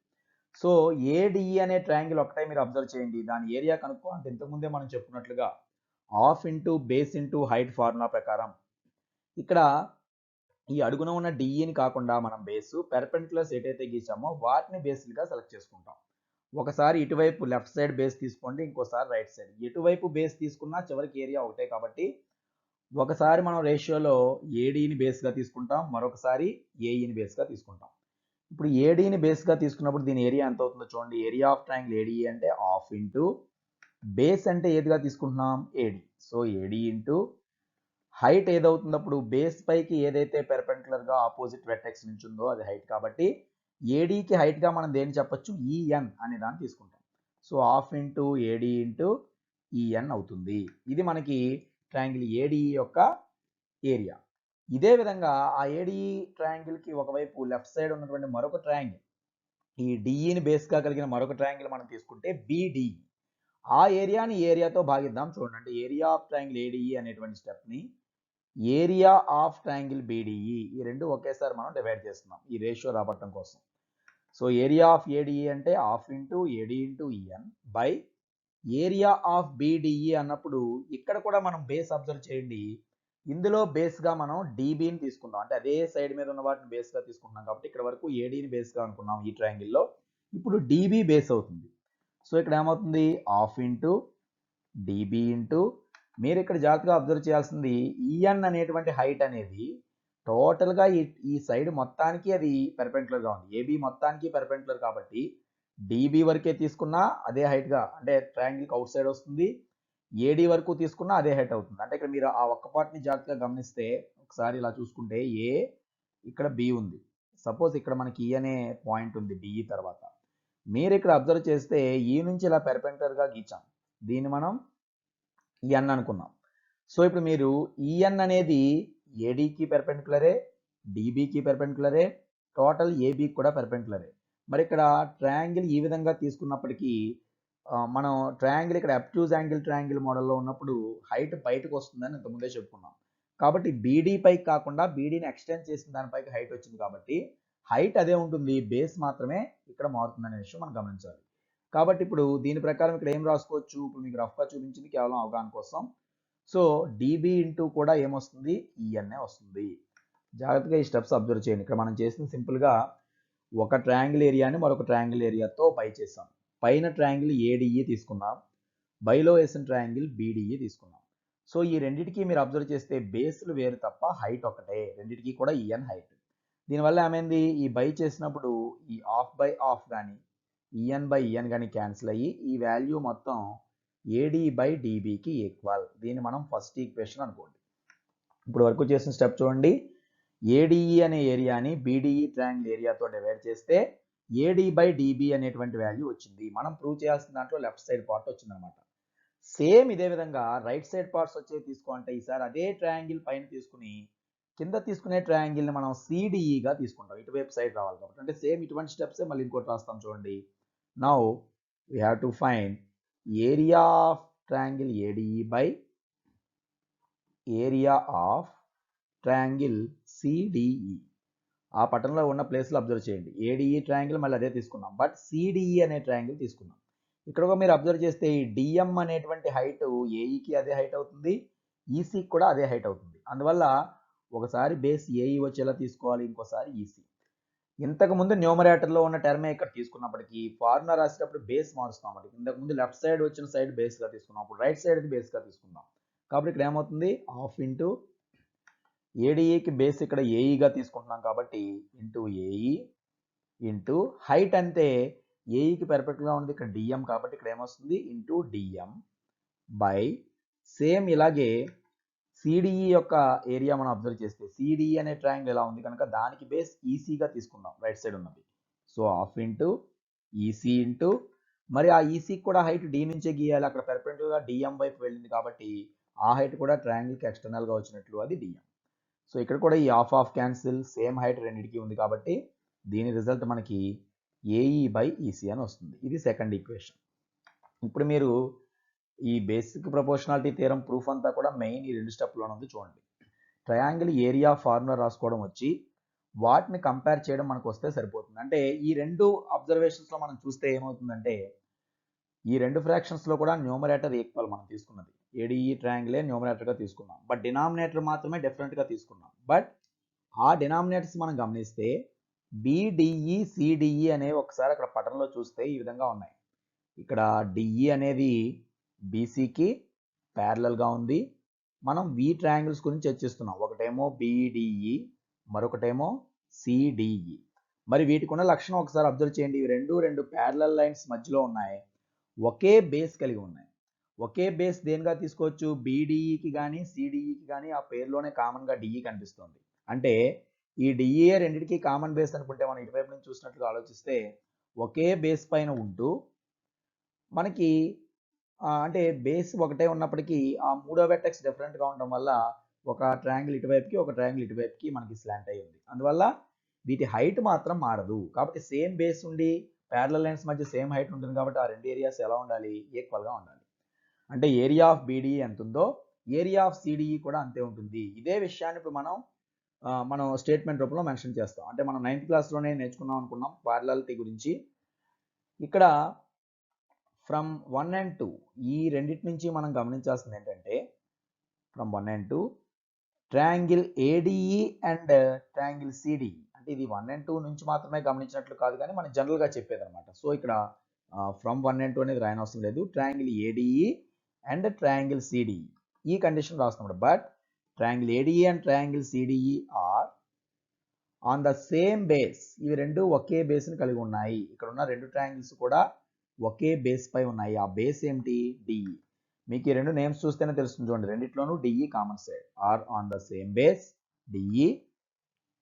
సో ఏడిఈ అనే ట్రయాంగిల్ ఒకటే మీరు అబ్జర్వ్ చేయండి. దాని ఏరియా కనుక్కోవాలంటే ఇంతకుముందే మనం చెప్పుకున్నట్లుగా half into base into height formula ప్రకారం ఇక్కడ ఈ అడుగున ఉన్న డిఈని కాకుండా మనం బేసు పెర్పెండిక్యులర్స్ ఏదైతే గీసామో వాటిని బేస్గా సెలెక్ట్ చేసుకుంటాం. ఒకసారి ఇటువైపు లెఫ్ట్ సైడ్ బేస్ తీసుకోండి, ఇంకోసారి రైట్ సైడ్. ఎటువైపు బేస్ తీసుకున్నా చివరికి ఏరియా ఒకటే కాబట్టి ఒకసారి మనం రేషియోలో ఏడీని బేస్గా తీసుకుంటాం, మరొకసారి ఏఈని బేస్గా తీసుకుంటాం. ఇప్పుడు ఏడీని బేస్గా తీసుకున్నప్పుడు దీని ఏరియా ఎంత అవుతుందో చూడండి. ఏరియా ఆఫ్ ట్రయాంగిల్ ఏడీఈ అంటే హాఫ్ ఇంటూ బేస్ అంటే ఏదిగా తీసుకుంటున్నాం, AD. So AD into height ఏదవుతుంది, అప్పుడు బేస్ పైకి ఏదైతే పెర్పెండిక్యులర్గా ఆపోజిట్ వెర్టెక్స్ నుంచి ఉందో అది హైట్ కాబట్టి ఏడీకి హైట్గా మనం దేని చెప్పొచ్చు, ఈఎన్ అనే దాన్ని తీసుకుంటాం. So half into AD into EN అవుతుంది. ఇది మనకి ట్రయాంగిల్ ఏడిఈ యొక్క ఏరియా. ఇదే విధంగా ఆ ఏడిఈ ట్రయాంగిల్కి ఒకవైపు లెఫ్ట్ సైడ్ ఉన్నటువంటి మరొక ట్రయాంగిల్, ఈ డిఈని బేస్గా కలిగిన మరొక ట్రయాంగిల్ మనం తీసుకుంటే బిడిఈ. ఆ ఏరియాని ఏరియాతో భాగిద్దాం. చూడండి, ఏరియా ఆఫ్ ట్రయాంగిల్ ఏడిఈ అనేటువంటి స్టెప్ని ఏరియా ఆఫ్ ట్రయాంగిల్ బిడిఈ, ఈ రెండు ఒకేసారి మనం డివైడ్ చేస్తున్నాం ఈ రేషియో రాబట్టడం కోసం. సో ఏరియా ఆఫ్ ఏడిఈ అంటే half into AD into EN by area of BDE అన్నప్పుడు ఇక్కడ కూడా మనం బేస్ అబ్జర్వ్ చేయండి. ఇందులో బేస్గా మనం డిబిని తీసుకుందాం. అంటే అదే సైడ్ మీద ఉన్న వాటిని బేస్గా తీసుకుంటున్నాం కాబట్టి ఇక్కడ వరకు ఏడీని బేస్గా అనుకున్నాం ఈ ట్రయాంగిల్లో. ఇప్పుడు డిబి బేస్ అవుతుంది. సో ఇక్కడ ఏమవుతుంది, హాఫ్ ఇంటూ డిబి ఇంటూ, మీరు ఇక్కడ జాగ్రత్తగా అబ్జర్వ్ చేయాల్సింది ఈఎన్ అనేటువంటి హైట్ అనేది టోటల్గా ఈ సైడ్ మొత్తానికి అది పెర్పెండిక్యులర్గా ఉంది. ఏబి మొత్తానికి పెర్పెండిక్యులర్ కాబట్టి డిబి వరకే తీసుకున్నా అదే హైట్గా, అంటే ట్రయాంగిల్కి అవుట్ సైడ్ వస్తుంది. ఏడి వరకు తీసుకున్నా అదే హైట్ అవుతుంది. అంటే ఇక్కడ మీరు ఆ ఒక్క పార్ట్ని జాగ్రత్తగా గమనిస్తే ఒకసారి ఇలా చూసుకుంటే ఏ, ఇక్కడ బి ఉంది. సపోజ్ ఇక్కడ మనకి ఈ అనే పాయింట్ ఉంది డిఈ తర్వాత. మీరు ఇక్కడ అబ్జర్వ్ చేస్తే ఈ నుంచి ఇలా పెర్పెండిక్యులర్గా గీచాం, దీన్ని మనం ఎన్ అనుకున్నాం. సో ఇప్పుడు మీరు ఈఎన్ అనేది ఏడీకి పెర్పెండిక్యులరే, డిబికి పెర్పెండిక్యులరే, టోటల్ ఏబికి కూడా పెర్పెండిక్యులరే. మరి ఇక్కడ ట్రయాంగిల్ ఈ విధంగా తీసుకున్నప్పటికీ మనం ట్రయాంగిల్ ఇక్కడ అబ్ట్యూజ్ యాంగిల్ ట్రయాంగిల్ మోడల్లో ఉన్నప్పుడు హైట్ బయటకు వస్తుందని ఇంతకుముందే చెప్పుకున్నాం. కాబట్టి బీడీ పైకి కాకుండా బీడీని ఎక్స్టెండ్ చేసిన దానిపైకి హైట్ వచ్చింది కాబట్టి హైట్ అదే ఉంటుంది, బేస్ మాత్రమే ఇక్కడ మారుతుందనే విషయం మనం గమనించాలి. కాబట్టి ఇప్పుడు దీని ప్రకారం ఇక్కడ ఏం రాసుకోవచ్చు, ఇప్పుడు మీకు రఫ్గా చూపించింది కేవలం అవగాహన కోసం. సో డిబి ఇంటూ కూడా ఏమొస్తుంది, ఈఎన్ఏ వస్తుంది. జాగ్రత్తగా ఈ స్టెప్స్ అబ్జర్వ్ చేయండి. ఇక్కడ మనం చేసిన సింపుల్గా ఒక ట్రయాంగిల్ ఏరియాని మరొక ట్రయాంగిల్ ఏరియాతో బై చేసాం. పైన ట్రయాంగిల్ ఏడిఈ తీసుకున్నాం, బైలో వేసిన ట్రయాంగిల్ బీడిఈ తీసుకున్నాం. సో ఈ రెండింటికి మీరు అబ్జర్వ్ చేస్తే బేస్లు వేరు తప్ప హైట్ ఒకటే, రెండింటికి కూడా ఈఎన్ హైట్. దీనివల్ల ఏమైంది, ఈ బై చేసినప్పుడు ఈ ఆఫ్ బై ఆఫ్ కానీ ఈఎన్ బై ఈఎన్ కానీ క్యాన్సిల్ అయ్యి ఈ వాల్యూ మొత్తం ఏడి బై డిబికి ఈక్వల్. దీన్ని మనం ఫస్ట్ ఈక్వేషన్ అనుకోండి. ఇప్పుడు వరకు చేసిన స్టెప్ చూడండి, ఏడిఈ అనే ఏరియాని బీడిఈ ట్రయాంగిల్ ఏరియాతో డివైడ్ చేస్తే ఏడి బై డిబి అనేటువంటి వాల్యూ వచ్చింది. మనం ప్రూవ్ చేయాల్సిన దాంట్లో లెఫ్ట్ సైడ్ పార్ట్ వచ్చింది అనమాట. సేమ్ ఇదే విధంగా రైట్ సైడ్ పార్ట్స్ వచ్చేవి తీసుకోవాలంటే ఈసారి అదే ట్రయాంగిల్ పైన తీసుకుని కింద తీసుకునే ట్రయాంగిల్ని మనం సిడిఈగా తీసుకుంటాం, ఇటువైపు సైడ్ రావాలి కాబట్టి. అంటే సేమ్ ఇటువంటి స్టెప్సే మళ్ళీ ఇంకోటి రాస్తాం చూడండి. Now we have to find area of triangle ADE by area of triangle CDE. ఆ పటంలో ఉన్న ప్లేస్లో అబ్జర్వ్ చేయండి. ఏడిఈ ట్రయాంగిల్ మళ్ళీ అదే తీసుకున్నాం, బట్ సిడిఈ అనే ట్రయాంగిల్ తీసుకున్నాం. ఇక్కడ మీరు అబ్జర్వ్ చేస్తే ఈ డిఎం అనేటువంటి హైట్ ఏఈకి అదే హైట్ అవుతుంది, ఈసీకి కూడా అదే హైట్ అవుతుంది. అందువల్ల ఒకసారి బేస్ ఏఈ వచ్చేలా తీసుకోవాలి, ఇంకోసారి ఈసీ. ఇంతకుముందు న్యూమరేటర్లో ఉన్న టర్మే ఇక్కడ తీసుకున్నప్పటికీ ఫార్ములా రాసేటప్పుడు బేస్ మారుస్తాం అన్నమాట. ఇంతకుముందు లెఫ్ట్ సైడ్ వచ్చిన సైడ్ బేస్గా తీసుకున్నాం, అప్పుడు రైట్ సైడ్ది బేస్గా తీసుకుందాం. కాబట్టి ఇక్కడ ఏమవుతుంది, హాఫ్ ఇంటూ ఏడిఈకి బేస్ ఇక్కడ ఏఈగా తీసుకుంటున్నాం కాబట్టి ఇంటూ ఏఈ ఇంటూ హైట్ అంటే ఏఈకి పెర్ఫెక్ట్గా ఉంది ఇక్కడ డిఎం కాబట్టి ఇక్కడ ఏమొస్తుంది ఇంటూ డిఎం బై సేమ్ ఇలాగే సిడిఈ యొక్క ఏరియా మనం అబ్జర్వ్ చేస్తే సిడిఈ అనే ట్రయాంగిల్ ఎలా ఉంది కనుక దానికి బేస్ ఈసీగా తీసుకుందాం రైట్ సైడ్ ఉన్నది. So half into EC into మరి ఆ ఈసీకి కూడా హైట్ డి నుంచే గీయాలి, అక్కడ పెర్పెండిక్యులర్గా డిఎం వైపు వెళ్ళింది కాబట్టి ఆ హైట్ కూడా ట్రయాంగిల్కి ఎక్స్టర్నల్గా వచ్చినట్లు అది డిఎం. సో ఇక్కడ కూడా ఈ half of cancel, same height రెండింటికి ఉంది కాబట్టి దీని రిజల్ట్ మనకి ఏఈ బై ఈసీ అని వస్తుంది. ఇది సెకండ్ ఈక్వేషన్. ఇప్పుడు మీరు ఈ బేసిక్ ప్రపోర్షనాలిటీ థియరం ప్రూఫ్ అంతా కూడా మెయిన్ ఈ రెండు స్టెప్లోనే ఉంది చూడండి. ట్రయాంగిల్ ఏరియా ఫార్ములా రాసుకోవడం వచ్చి వాటిని కంపేర్ చేయడం మనకు వస్తే సరిపోతుంది. అంటే ఈ రెండు అబ్జర్వేషన్స్లో మనం చూస్తే ఏమవుతుందంటే ఈ రెండు ఫ్రాక్షన్స్లో కూడా న్యూమరేటర్ ఈక్వల్ మనం తీసుకున్నది. ఏడిఈ ట్రయాంగిలే న్యూమరేటర్గా తీసుకున్నాం, బట్ డినామినేటర్ మాత్రమే డిఫరెంట్గా తీసుకున్నాం. బట్ ఆ డినామినేటర్స్ మనం గమనిస్తే బిడిఈ సిడిఈ అనేవి ఒకసారి అక్కడ పటంలో చూస్తే ఈ విధంగా ఉన్నాయి. ఇక్కడ డిఈ అనేది బీసీకి ప్యారలల్గా ఉంది. మనం వి ట్రయాంగిల్స్ గురించి చర్చిస్తున్నాం, ఒకటేమో బిడిఈ మరొకటేమో సిడిఈ. మరి వీటికి ఉన్న లక్షణం ఒకసారి అబ్జర్వ్ చేయండి. ఇవి రెండు ప్యారలల్ లైన్స్ మధ్యలో ఉన్నాయి, ఒకే బేస్ కలిగి ఉన్నాయి. ఒకే బేస్ దేనిగా తీసుకోవచ్చు, బీడిఈకి కానీ సిడిఈకి కానీ ఆ పేరులోనే కామన్గా డిఈ కనిపిస్తుంది. అంటే ఈ డిఈఏ రెండింటికి కామన్ బేస్ అనుకుంటే మనం ఇటువైపు నుంచి చూసినట్లుగా ఆలోచిస్తే ఒకే బేస్ పైన ఉంటూ మనకి అంటే బేస్ ఒకటే ఉన్నప్పటికీ ఆ మూడో వెర్టెక్స్ డిఫరెంట్గా ఉండడం వల్ల ఒక ట్రయాంగిల్ ఇటువైపుకి ఒక ట్రయాంగిల్ ఇటువైపుకి మనకి స్లాంట్ అయి ఉంది. అందువల్ల వీటి హైట్ మాత్రం మారదు. కాబట్టి సేమ్ బేస్ ఉండి ప్యారలల్ లైన్స్ మధ్య సేమ్ హైట్ ఉంటుంది కాబట్టి ఆ రెండు ఏరియాస్ ఎలా ఉండాలి? ఈక్వల్గా ఉండాలి. అంటే ఏరియా ఆఫ్ బీడీఈ ఎంత ఉందో ఏరియా ఆఫ్ సిడిఈ కూడా అంతే ఉంటుంది. ఇదే విషయాన్ని ఇప్పుడు మనం స్టేట్మెంట్ రూపంలో మెన్షన్ చేస్తాం. అంటే మనం 9th క్లాస్లోనే నేర్చుకున్నాం అనుకున్నాం ప్యారలాలిటీ గురించి. ఇక్కడ ఫ్రమ్ 1 and 2 ఈ రెండింటి నుంచి మనం గమనించాల్సింది ఏంటంటే from 1 and 2 triangle ADE and triangle CDE, అంటే ఇది 1 and 2 నుంచి మాత్రమే గమనించినట్లు కాదు కానీ మనం జనరల్గా చెప్పేది అనమాట. సో ఇక్కడ ఫ్రమ్ 1 and 2 అనేది రాయనవసరం లేదు. Triangle ADE and triangle CDE ఈ కండిషన్ రాస్తున్నాడు. But triangle ADE and triangle CDE are on the same base. ఇవి రెండు ఒకే బేస్ని కలిగి ఉన్నాయి. ఇక్కడ ఉన్న రెండు ట్రయాంగిల్స్ కూడా ఒకే బేస్ పై ఉన్నాయి. ఆ బేస్ ఏమిటి? డిఈ. మీకు ఈ రెండు నేమ్స్ చూస్తేనే తెలుస్తుంది చూడండి, రెండిట్లోనూ DE common side. Are on the same base DE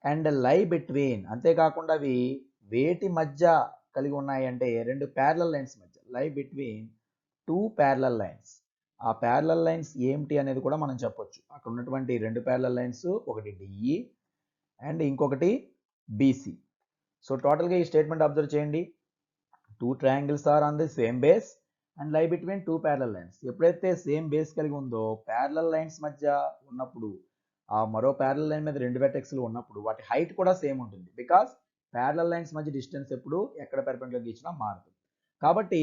and lie between. అంతేకాకుండా అవి వేటి మధ్య కలిగి ఉన్నాయి అంటే రెండు ప్యారలల్ లైన్స్ మధ్య. Lie between two parallel lines. ఆ ప్యారలల్ లైన్స్ ఏమిటి అనేది కూడా మనం చెప్పొచ్చు. అక్కడ ఉన్నటువంటి రెండు ప్యారలల్ లైన్స్ ఒకటి డిఈ అండ్ ఇంకొకటి బీసీ. సో టోటల్గా ఈ స్టేట్మెంట్ అబ్జర్వ్ చేయండి. Two triangles are on the same base and lie between two parallel lines. ఎప్పుడైతే సేమ్ బేస్ కలిగి ఉందో ప్యారలల్ లైన్స్ మధ్య ఉన్నప్పుడు ఆ మరో ప్యారలల్ లైన్ మీద రెండు వెర్టెక్స్లు ఉన్నప్పుడు వాటి హైట్ కూడా సేమ్ ఉంటుంది. బికాస్ ప్యారలల్ లైన్స్ మధ్య డిస్టెన్స్ ఎప్పుడు ఎక్కడ పెర్పెండిక్యులర్ గీచినా మారుతుంది. కాబట్టి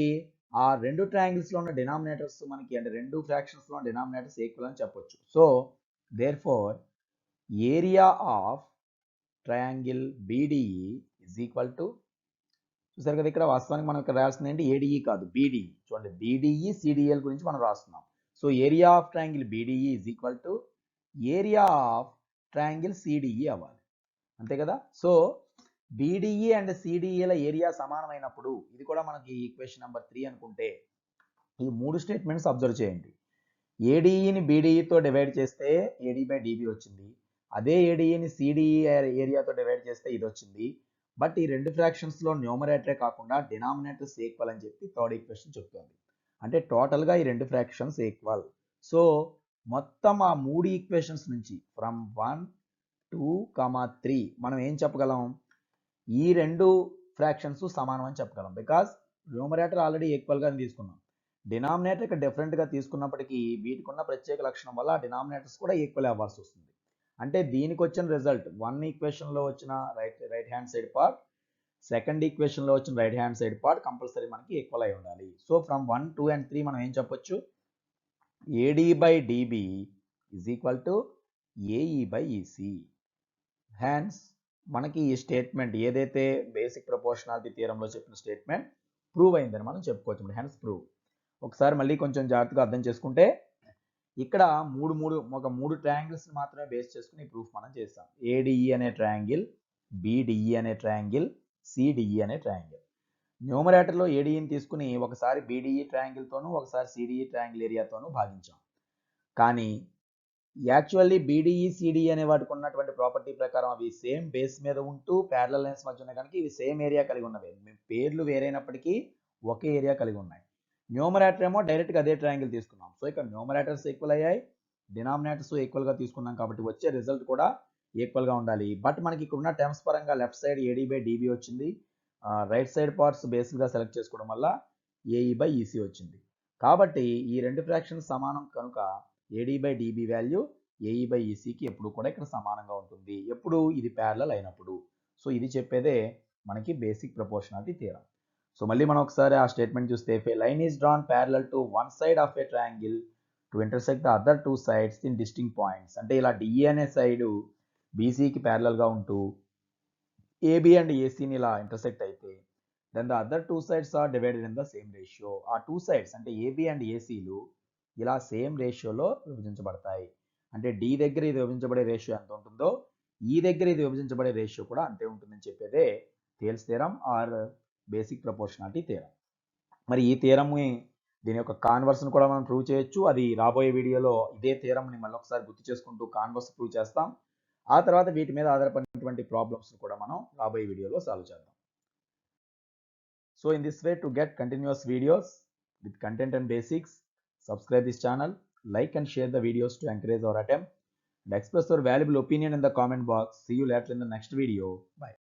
ఆ రెండు ట్రయాంగిల్స్లో ఉన్న డినామినేటర్స్ మనకి అంటే రెండు ఫ్రాక్షన్స్లో ఉన్న డినామినేటర్స్ ఈక్వల్ అని చెప్పొచ్చు. So therefore area of triangle BDE is equal to, చూసారు కదా ఇక్కడ వాస్తవానికి మనం ఇక్కడ రాయాల్సింది ఏంటి? ఏడిఈ కాదు బీడిఈ. చూడండి బీడిఈ సిడిఎల్ గురించి మనం రాస్తున్నాం. So area of triangle BDE is equal to area of triangle CDE అవ్వాలి, అంతే కదా. సో బీడిఈ అండ్ సిడిఈల ఏరియా సమానమైనప్పుడు ఇది కూడా మనకి ఈక్వేషన్ నెంబర్ 3 అనుకుంటే ఈ మూడు స్టేట్మెంట్స్ అబ్జర్వ్ చేయండి. ఏడిఈని బీడిఈతో డివైడ్ చేస్తే ఏడీ బై డిబి వచ్చింది. అదే ఏడిఈని సిడిఈ ఏరియాతో డివైడ్ చేస్తే ఇది వచ్చింది. బట్ ఈ రెండు ఫ్రాక్షన్స్లో న్యూమరేటరే కాకుండా డినామినేటర్స్ ఈక్వల్ అని చెప్పి థర్డ్ ఈక్వేషన్ చెప్తుంది. అంటే టోటల్గా ఈ రెండు ఫ్రాక్షన్స్ ఈక్వల్. సో మొత్తం ఆ మూడు ఈక్వేషన్స్ నుంచి ఫ్రమ్ 1, 2, 3 మనం ఏం చెప్పగలం? ఈ రెండు ఫ్రాక్షన్స్ సమానం అని చెప్పగలం. బికాస్ న్యూమరేటర్ ఆల్రెడీ ఈక్వల్గా తీసుకున్నాం. డినామినేటర్ ఇక్కడ డిఫరెంట్గా తీసుకున్నప్పటికీ వీటికి ఉన్న ప్రత్యేక లక్షణం వల్ల డినామినేటర్స్ కూడా ఈక్వల్ అవ్వాల్సి వస్తుంది. అంటే దీనికి వచ్చిన రిజల్ట్ 1 ఈక్వేషన్లో వచ్చిన right hand side part, second ఈక్వేషన్లో వచ్చిన right hand side part compulsory మనకి ఈక్వల్ అయి ఉండాలి. సో ఫ్రమ్ 1, 2 and 3 మనం ఏం చెప్పొచ్చు? AD by DB is equal to AE by EC. Hence మనకి ఈ స్టేట్మెంట్ ఏదైతే బేసిక్ ప్రపోర్షనాలిటీ థియరంలో చెప్పిన స్టేట్మెంట్ ప్రూవ్ అయిందని మనం చెప్పుకోవచ్చు. హ్యాన్స్ ప్రూవ్. ఒకసారి మళ్ళీ కొంచెం జాగ్రత్తగా అర్థం చేసుకుంటే ఇక్కడ మూడు ట్రయాంగిల్స్ మాత్రమే బేస్ చేసుకుని ప్రూఫ్ మనం చేస్తాం. ఏడిఈ అనే ట్రయాంగిల్, బీడిఈ అనే ట్రయాంగిల్, సిడిఈ అనే ట్రయాంగిల్. న్యూమరేటర్లో ఏడిఈని తీసుకుని ఒకసారి బీడిఈ ట్రయాంగిల్తోనూ ఒకసారి సిడిఈ ట్రయాంగిల్ ఏరియాతోనూ భాగించాం. కానీ యాక్చువల్లీ బీడిఈ సిడిఈ అనే వాటికి ఉన్నటువంటి ప్రాపర్టీ ప్రకారం అవి సేమ్ బేస్ మీద ఉంటూ ప్యారలల్ లైన్స్ మధ్య ఉన్నాయి కనుక ఇవి సేమ్ ఏరియా కలిగి ఉన్నవి. పేర్లు వేరైనప్పటికీ ఒకే ఏరియా కలిగి ఉన్నాయి. న్యూమరేటర్ ఏమో డైరెక్ట్గా అదే ట్రయాంగిల్ తీసుకున్నాం. సో ఇక్కడ న్యూమరేటర్స్ ఈక్వల్ అయ్యాయి, డినామినేటర్స్ ఈక్వల్గా తీసుకున్నాం కాబట్టి వచ్చే రిజల్ట్ కూడా ఈక్వల్గా ఉండాలి. బట్ మనకి ఇక్కడ ఉన్న టర్మ్స్ పరంగా left side AD by dB వచ్చింది, రైట్ సైడ్ పార్ట్స్ బేసిక్గా సెలెక్ట్ చేసుకోవడం వల్ల ఏఈ బై ఈసీ వచ్చింది. కాబట్టి ఈ రెండు ఫ్రాక్షన్స్ సమానం కనుక AD by DB value AE by ఈసీకి ఎప్పుడు కూడా ఇక్కడ సమానంగా ఉంటుంది. ఎప్పుడు? ఇది ప్యారలల్ అయినప్పుడు. సో ఇది చెప్పేదే మనకి బేసిక్ ప్రపోర్షనాలిటీ థియరం. సో మళ్ళీ మనం ఒకసారి ఆ స్టేట్మెంట్ చూస్తే if a line is drawn parallel to one side of a triangle to intersect the other two sides in distinct points. అంటే ఇలా డిఈ అనే సైడ్ బీసీకి ప్యారలల్గా ఉంటూ ఏబి అండ్ ఏసీని ఇలా ఇంటర్సెక్ట్ అయితే then the other two sides are divided in the same ratio. ఆ two sides అంటే ఏబి అండ్ ఏసీలు ఇలా సేమ్ రేషియోలో విభజించబడతాయి. అంటే డి దగ్గర ఇది విభజించబడే రేషియో ఎంత ఉంటుందో ఈ దగ్గర ఇది విభజించబడే రేషియో కూడా అంతే ఉంటుందని చెప్పేదే Thales theorem or basic proportionality theorem. మరి ఈ థియరంని దీని యొక్క కాన్వర్స్ని కూడా మనం ప్రూవ్ చేయొచ్చు. అది రాబోయే వీడియోలో ఇదే థియరంని మళ్ళీ ఒకసారి గుర్తు చేసుకుంటూ కాన్వర్స్ ప్రూవ్ చేస్తాం. ఆ తర్వాత వీటి మీద ఆధారపడినటువంటి ప్రాబ్లమ్స్ని కూడా మనం రాబోయే వీడియోలో సాల్వ్ చేద్దాం. So in this way to get continuous videos with content and basics. Subscribe this channel, like and share the videos to encourage our attempt, and express your valuable opinion in the comment box. See you later in the next video. Bye.